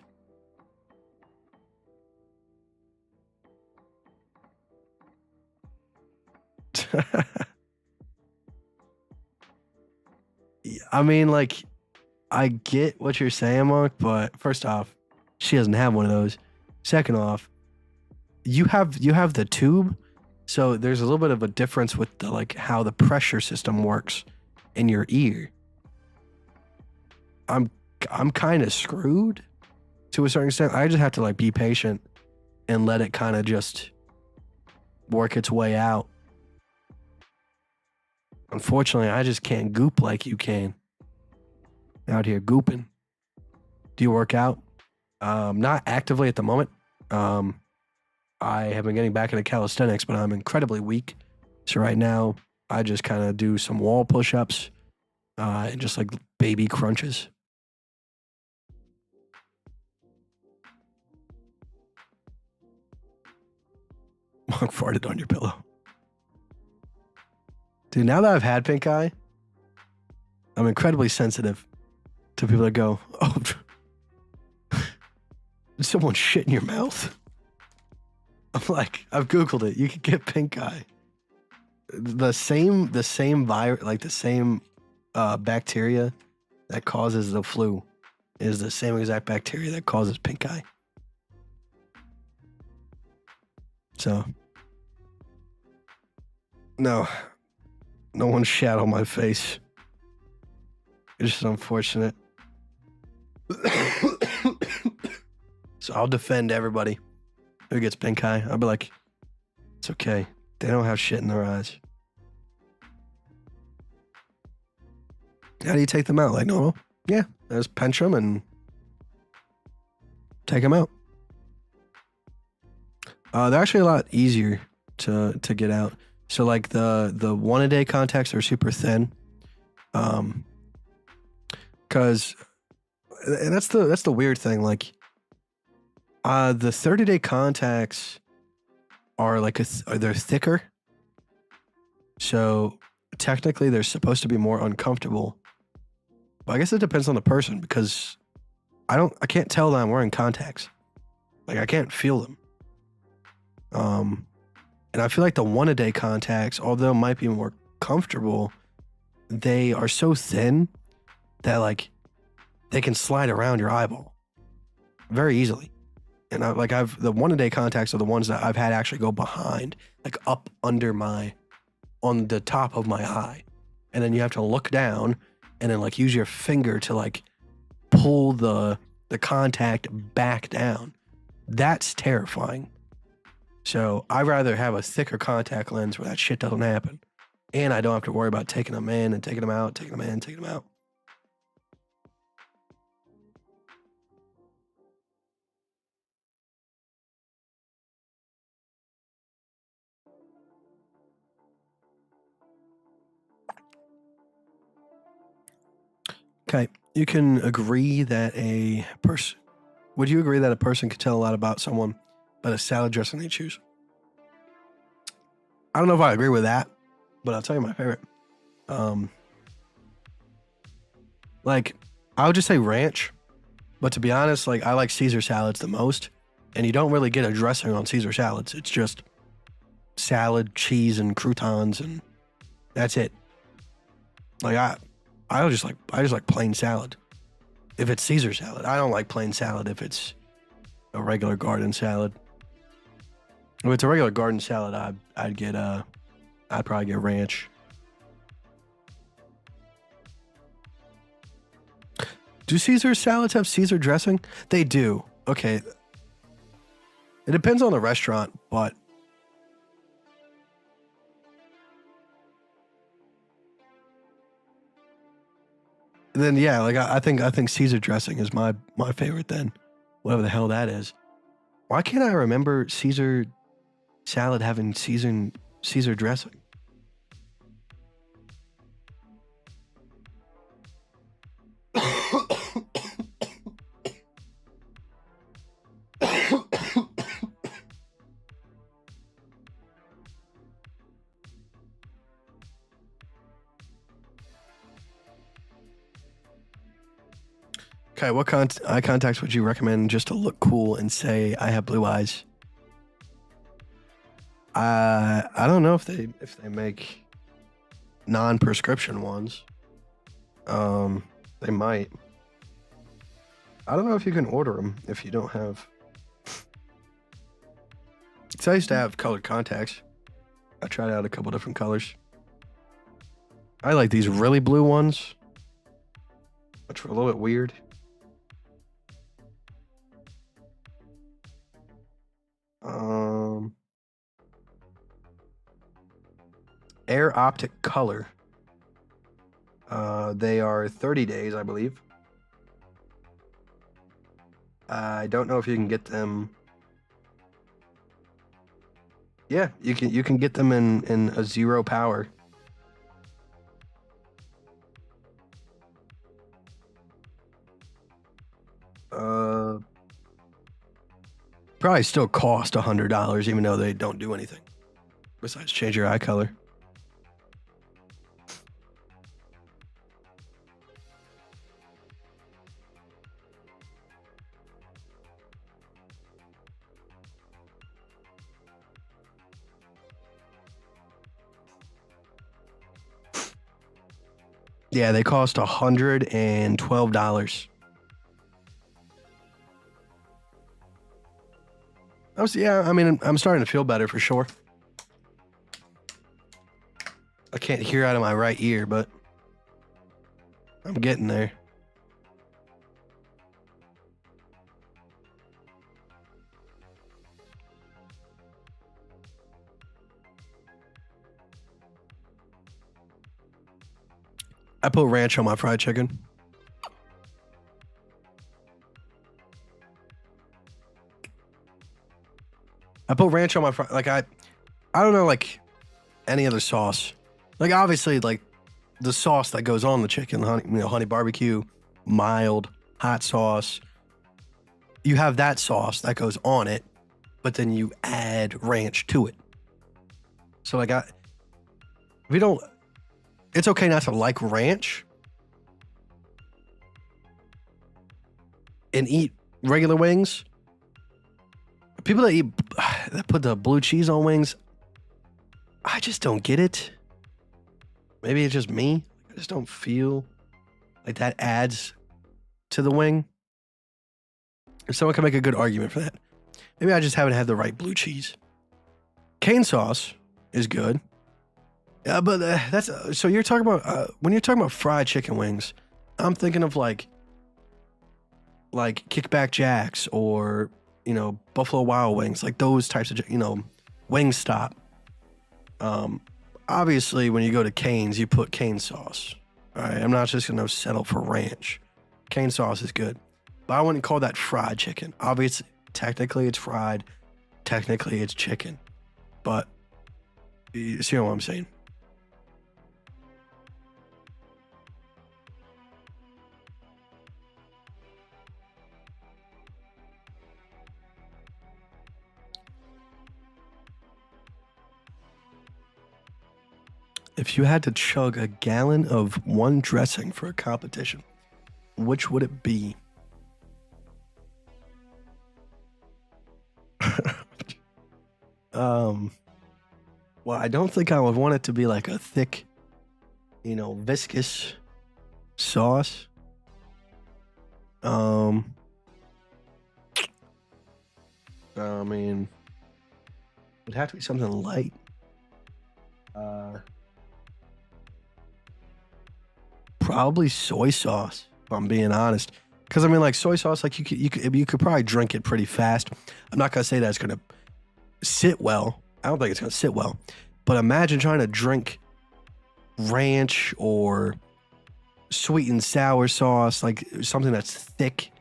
Like, I get what you're saying, Monk, but first off, she doesn't have one of those. Second off, you have the tube, so there's a little bit of a difference with the like how the pressure system works in your ear. I'm kind of screwed to a certain extent. I just have to like be patient and let it kind of just work its way out. Unfortunately, I just can't goop like you can. Out here gooping. Do you work out? Not actively at the moment. I have been getting back into calisthenics, but I'm incredibly weak. So right now, I just kind of do some wall push-ups and just like baby crunches. Monk farted on your pillow. Dude, now that I've had pink eye, I'm incredibly sensitive to people that go, oh, did someone shit in your mouth? I'm like, I've Googled it. You can get pink eye. The same virus, like the same bacteria that causes the flu is the same exact bacteria that causes pink eye. So, no one shat on my face. It's just unfortunate. So I'll defend everybody who gets pink eye. I'll be like, it's okay. They don't have shit in their eyes. How do you take them out? Like normal? Yeah, just pinch them and take them out. They're actually a lot easier to get out. So like the 1-a-day contacts are super thin. Cause and that's the weird thing. Like the 30-day contacts are like they're thicker. So technically they're supposed to be more uncomfortable. But I guess it depends on the person because I can't tell that I'm wearing contacts. Like I can't feel them. And I feel like the 1-a-day contacts, although might be more comfortable, they are so thin that like they can slide around your eyeball very easily. And the 1-a-day contacts are the ones that I've had actually go behind, like up under on the top of my eye. And then you have to look down and then like use your finger to like pull the contact back down. That's terrifying. So I'd rather have a thicker contact lens where that shit doesn't happen. And I don't have to worry about taking them in and taking them out, taking them in, taking them out. Okay, you can agree that would you agree that a person could tell a lot about someone by the salad dressing they choose? I don't know if I agree with that, but I'll tell you my favorite. Like, I would just say ranch, but to be honest, like I like Caesar salads the most, and you don't really get a dressing on Caesar salads. It's just salad, cheese, and croutons, and that's it. Like I just like plain salad. If it's Caesar salad, I don't like plain salad if it's a regular garden salad. If it's a regular garden salad, I'd probably get ranch. Do Caesar salads have Caesar dressing? They do. Okay. It depends on the restaurant, but then yeah, like I think Caesar dressing is my favorite then. Whatever the hell that is. Why can't I remember Caesar salad having Caesar dressing? Okay, what eye contacts would you recommend just to look cool and say I have blue eyes? I don't know if they make non-prescription ones. They might. I don't know if you can order them if you don't have. Because I used to have colored contacts. I tried out a couple different colors. I like these really blue ones, which are a little bit weird. Air Optic Color. They are 30 days, I believe. I don't know if you can get them. Yeah, you can get them in a 0 power. Probably still cost $100, even though they don't do anything besides change your eye color. Yeah, they cost $112. Yeah, I mean, I'm starting to feel better for sure. I can't hear out of my right ear, but I'm getting there. I put ranch on my fried chicken. I put ranch on my fried, like I don't know, like any other sauce. Like obviously, like the sauce that goes on the chicken, honey barbecue, mild, hot sauce. You have that sauce that goes on it, but then you add ranch to it. So like it's okay not to like ranch and eat regular wings. People that put the blue cheese on wings, I just don't get it. Maybe it's just me. I just don't feel like that adds to the wing. If someone can make a good argument for that. Maybe I just haven't had the right blue cheese. Cane sauce is good. Yeah, but that's so you're talking about when you're talking about fried chicken wings, I'm thinking of like Kickback Jacks or, you know, Buffalo Wild Wings, like those types of, you know, Wingstop. Obviously, when you go to Cane's, you put cane sauce. All right, I'm not just going to settle for ranch. Cane sauce is good. But I wouldn't call that fried chicken. Obviously, technically it's fried. Technically it's chicken. But you see what I'm saying? If you had to chug a gallon of one dressing for a competition, which would it be? Well, I don't think I would want it to be like a thick, you know, viscous sauce. I mean, it'd have to be something light. Probably soy sauce, if I'm being honest. Because I mean, like soy sauce, like you could probably drink it pretty fast. I'm not gonna say that it's gonna sit well. I don't think it's gonna sit well. But imagine trying to drink ranch or sweet and sour sauce, like something that's thick.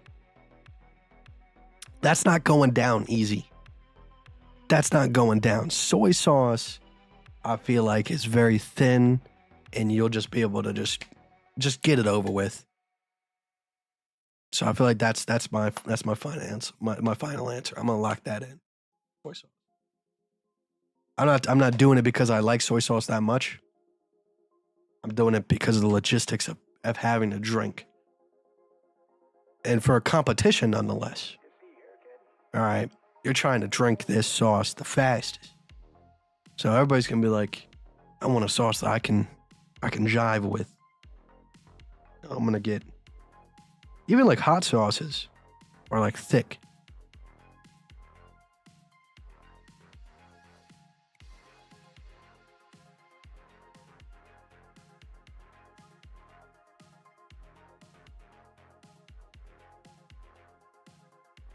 That's not going down easy. That's not going down. Soy sauce, I feel like, is very thin, and you'll just be able to just get it over with. So I feel like that's my final answer. My final answer. I'm gonna lock that in. Soy sauce. I'm not doing it because I like soy sauce that much. I'm doing it because of the logistics of having to drink. And for a competition nonetheless. All right. You're trying to drink this sauce the fastest. So everybody's gonna be like, I want a sauce that I can jive with. I'm gonna get even like hot sauces are like thick.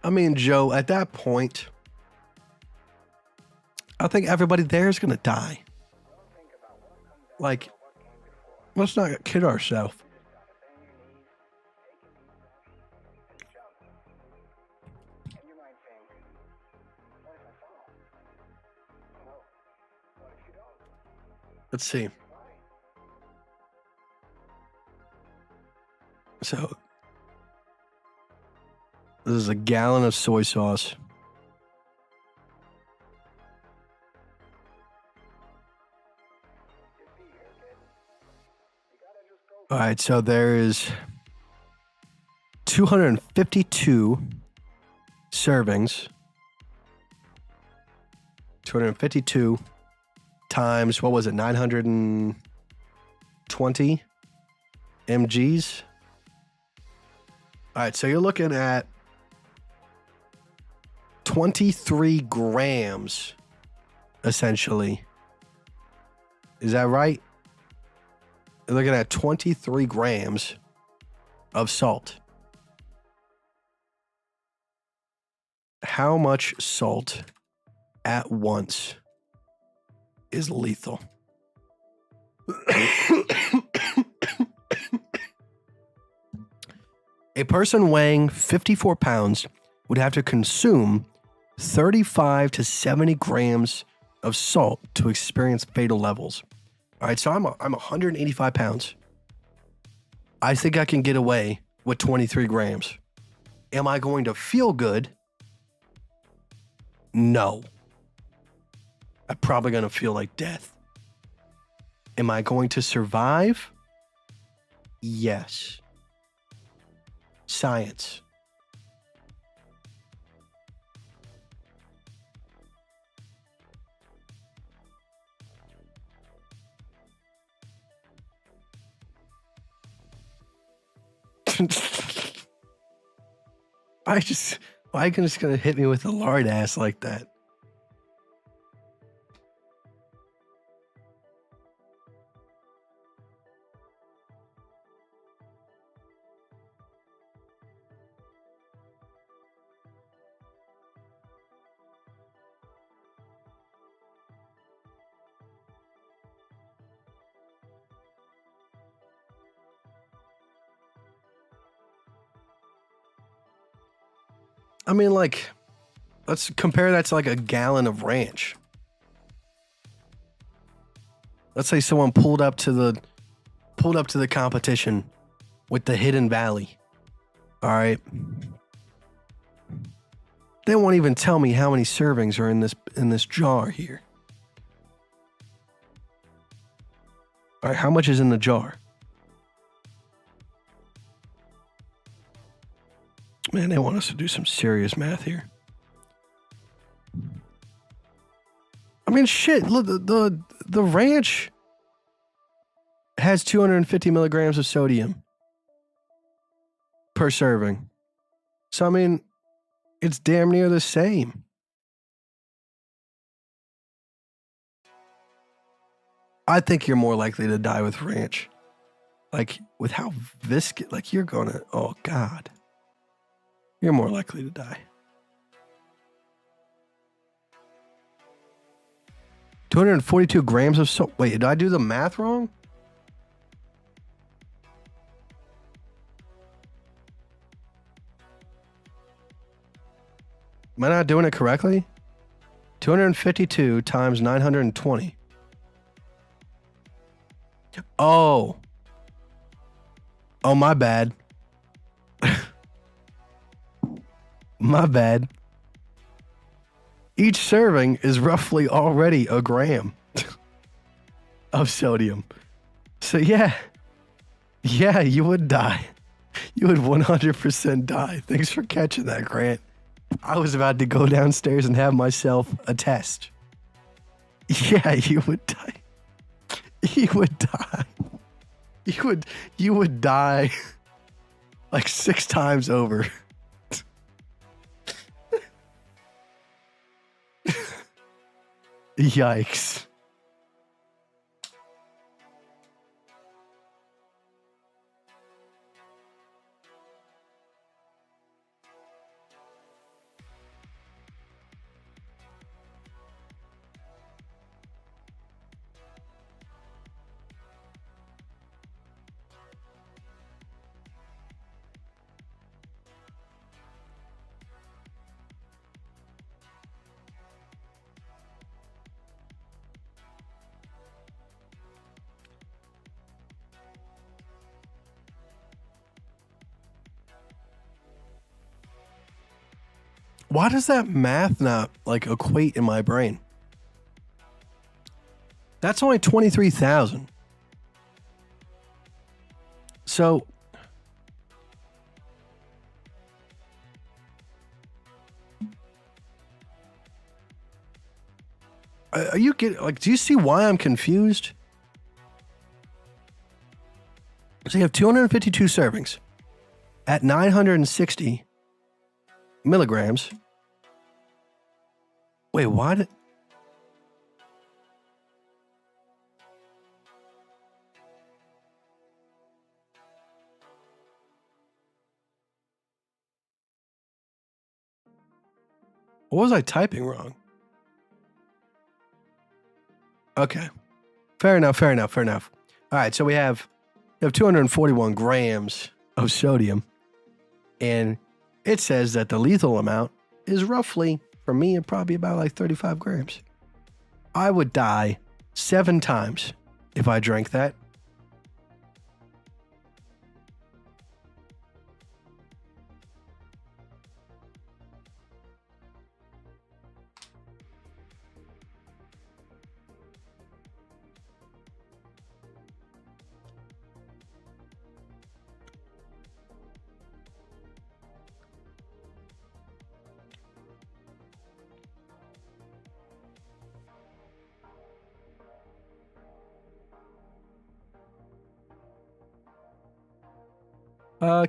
I mean, Joe, at that point, I think everybody there is gonna die. Like, let's not kid ourselves. Let's see. So, this is a gallon of soy sauce. All right, so there is 252 servings. 252 times, what was it, 920 mgs? All right, so you're looking at 23 grams, essentially. Is that right? You're looking at 23 grams of salt. How much salt at once is lethal? A person weighing 54 pounds would have to consume 35 to 70 grams of salt to experience fatal levels. All right, so I'm 185 pounds. I think I can get away with 23 grams. Am I going to feel good? No. I'm probably going to feel like death. Am I going to survive? Yes. Science. Why are you just gonna hit me with a lard ass like that? I mean, like, let's compare that to like a gallon of ranch. Let's say someone pulled up to the competition with the Hidden Valley. All right. They won't even tell me how many servings are in this jar here. All right, how much is in the jar? Man, they want us to do some serious math here. I mean, shit, look, the ranch has 250 milligrams of sodium per serving. So, I mean, it's damn near the same. I think you're more likely to die with ranch. Like, with how viscous, like, you're gonna, oh, God. You're more likely to die. 242 grams of salt. Wait, did I do the math wrong? Am I not doing it correctly? 252 times 920. Oh. Oh, my bad. My bad. Each serving is roughly already a gram of sodium. So yeah, you would die. You would 100% die. Thanks for catching that, Grant. I was about to go downstairs and have myself a test. Yeah, you would die. You would die. You would die like 6 times over. Yikes. Why does that math not like equate in my brain? That's only 23,000. So are you getting like, do you see why I'm confused? So you have 252 servings at 960 milligrams. Wait, why did... What was I typing wrong? Okay. Fair enough. All right, so we have 241 grams of sodium, and it says that the lethal amount is roughly, for me, it'd probably about like 35 grams. I would die 7 times if I drank that.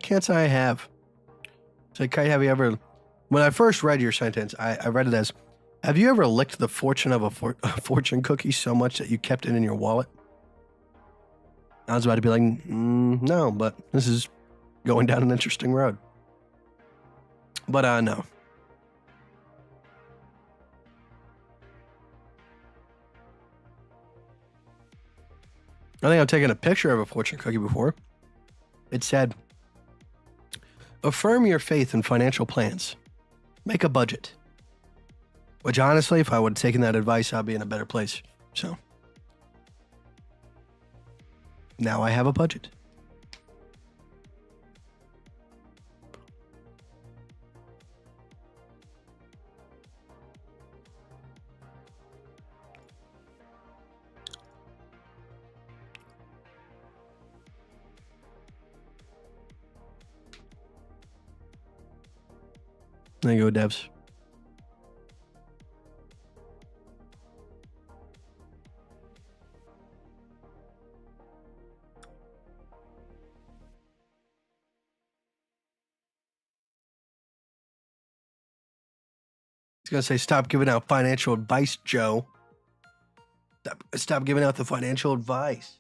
Can't say I have. So, Kite, have you ever... When I first read your sentence, I read it as, have you ever licked the fortune of a fortune cookie so much that you kept it in your wallet? I was about to be like, no, but this is going down an interesting road. But no. I think I've taken a picture of a fortune cookie before. It said, affirm your faith in financial plans. Make a budget. Which honestly, if I would have taken that advice, I'd be in a better place. So now I have a budget. There you go, devs. I was going to say, stop giving out financial advice, Joe. Stop giving out the financial advice.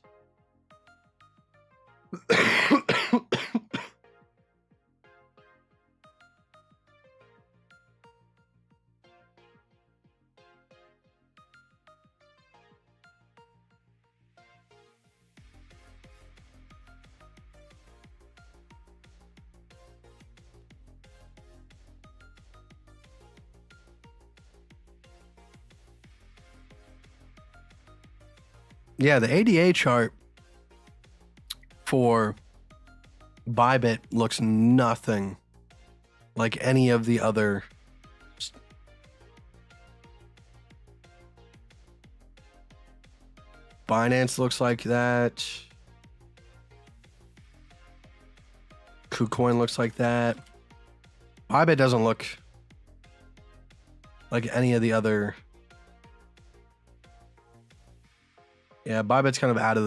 Yeah, the ADA chart for Bybit looks nothing like any of the other. Binance looks like that. KuCoin looks like that. Bybit doesn't look like any of the other. Yeah, Bybit's kind of out of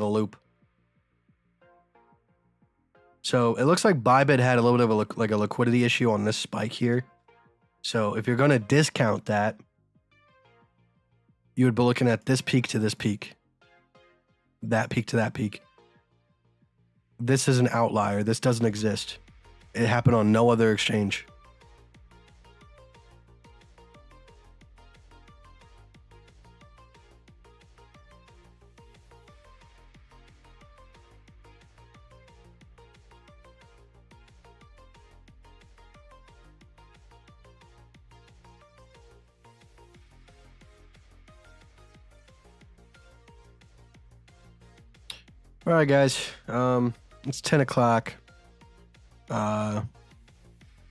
the loop. So it looks like Bybit had a little bit of a liquidity issue on this spike here. So if you're going to discount that, you would be looking at this peak to this peak, that peak to that peak. This is an outlier. This doesn't exist. It happened on no other exchange. All right, guys. It's 10 o'clock. That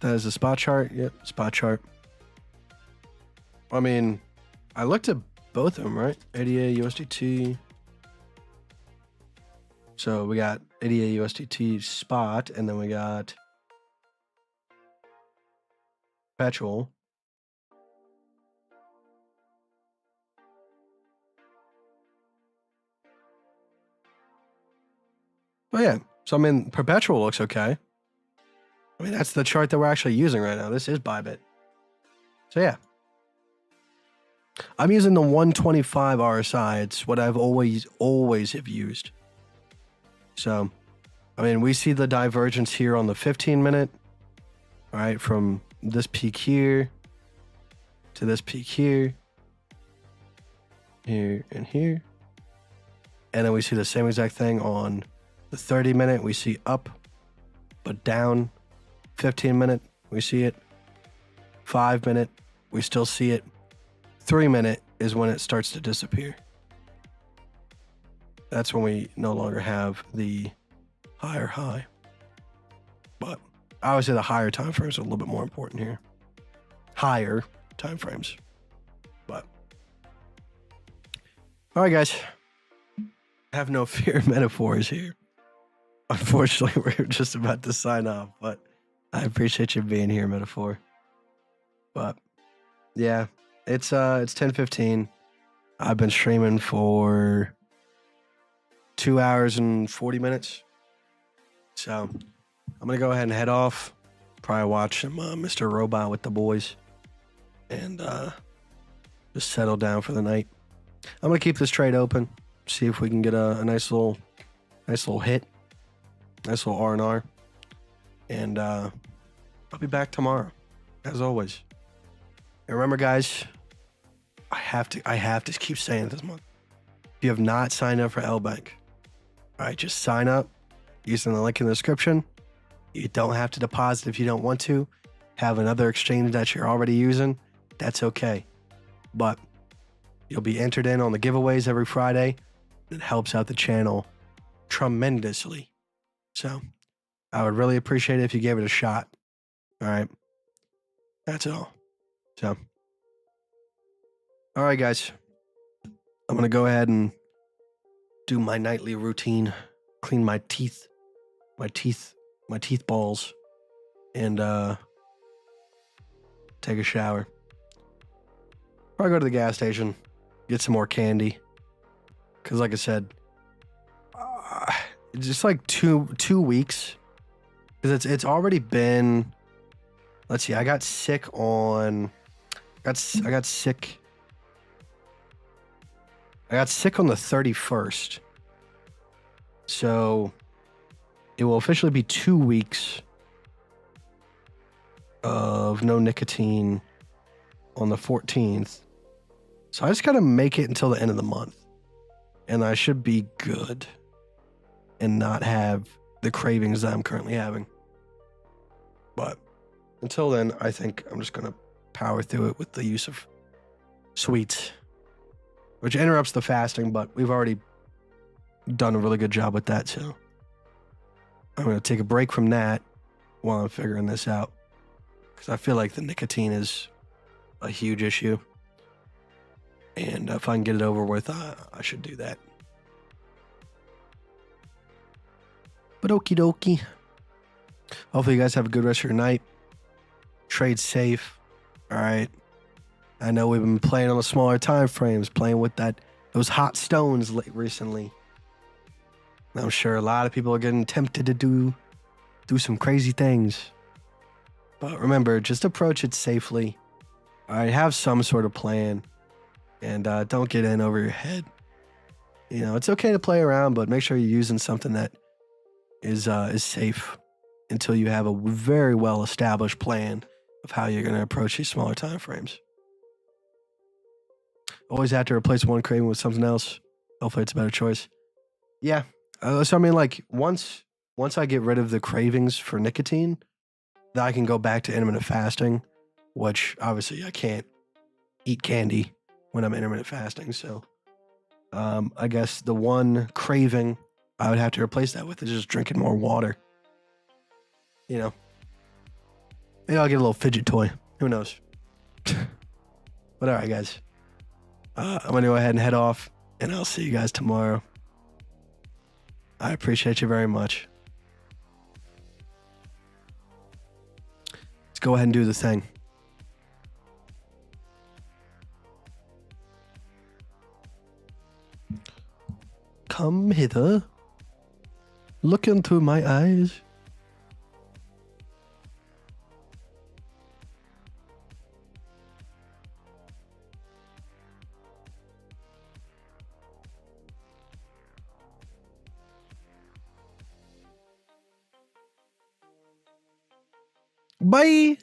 is a spot chart. Yep, spot chart. I mean, I looked at both of them, right? ADA, USDT. So we got ADA, USDT spot, and then we got perpetual. Oh, yeah. So, I mean, perpetual looks okay. I mean, that's the chart that we're actually using right now. This is Bybit. So, yeah. I'm using the 125 RSI. It's what I've always have used. So, I mean, we see the divergence here on the 15-minute. All right, from this peak here to this peak here. Here and here. And then we see the same exact thing on the 30-minute. We see up, but down. 15-minute, we see it. 5-minute, we still see it. 3-minute, is when it starts to disappear. That's when we no longer have the higher high. But I would say the higher time frames are a little bit more important here. Higher time frames. But all right, guys. Have no fear, metaphors here. Unfortunately, we're just about to sign off, but I appreciate you being here, metaphor. But yeah, it's 10:15. I've been streaming for 2 hours and 40 minutes. So I'm gonna go ahead and head off. Probably watch some Mr. Robot with the boys, and just settle down for the night. I'm gonna keep this trade open. See if we can get a nice little hit, nice little R&R, and I'll be back tomorrow, as always. And remember, guys, I have to keep saying it this month. If you have not signed up for LBank, all right, just sign up using the link in the description. You don't have to deposit if you don't want to. Have another exchange that you're already using. That's okay. But you'll be entered in on the giveaways every Friday. It helps out the channel tremendously. So I would really appreciate it if you gave it a shot. All right. That's all. So, all right, guys. I'm going to go ahead and do my nightly routine, clean my teeth balls, and take a shower. Probably go to the gas station, get some more candy. Because like I said, just like two weeks. Because it's already been, let's see, I got sick on the 31st. So it will officially be 2 weeks of no nicotine on the 14th. So I just got to make it until the end of the month. And I should be good and not have the cravings that I'm currently having. But until then, I think I'm just going to power through it with the use of sweets, which interrupts the fasting, but we've already done a really good job with that. So I'm going to take a break from that while I'm figuring this out, because I feel like the nicotine is a huge issue. And if I can get it over with, I should do that. But okie dokie. Hopefully you guys have a good rest of your night. Trade safe. All right. I know we've been playing on the smaller time frames, playing with those hot stones recently. And I'm sure a lot of people are getting tempted to do some crazy things. But remember, just approach it safely. All right, have some sort of plan. And don't get in over your head. You know, it's okay to play around, but make sure you're using something that is safe until you have a very well-established plan of how you're going to approach these smaller time frames. Always have to replace one craving with something else. Hopefully it's a better choice. Yeah. So I mean, like, once I get rid of the cravings for nicotine, then I can go back to intermittent fasting, which obviously I can't eat candy when I'm intermittent fasting. So I guess the one craving I would have to replace that with is just drinking more water. You know, maybe I'll get a little fidget toy. Who knows? But all right, guys. I'm going to go ahead and head off, and I'll see you guys tomorrow. I appreciate you very much. Let's go ahead and do the thing. Come hither. Look into my eyes. Bye.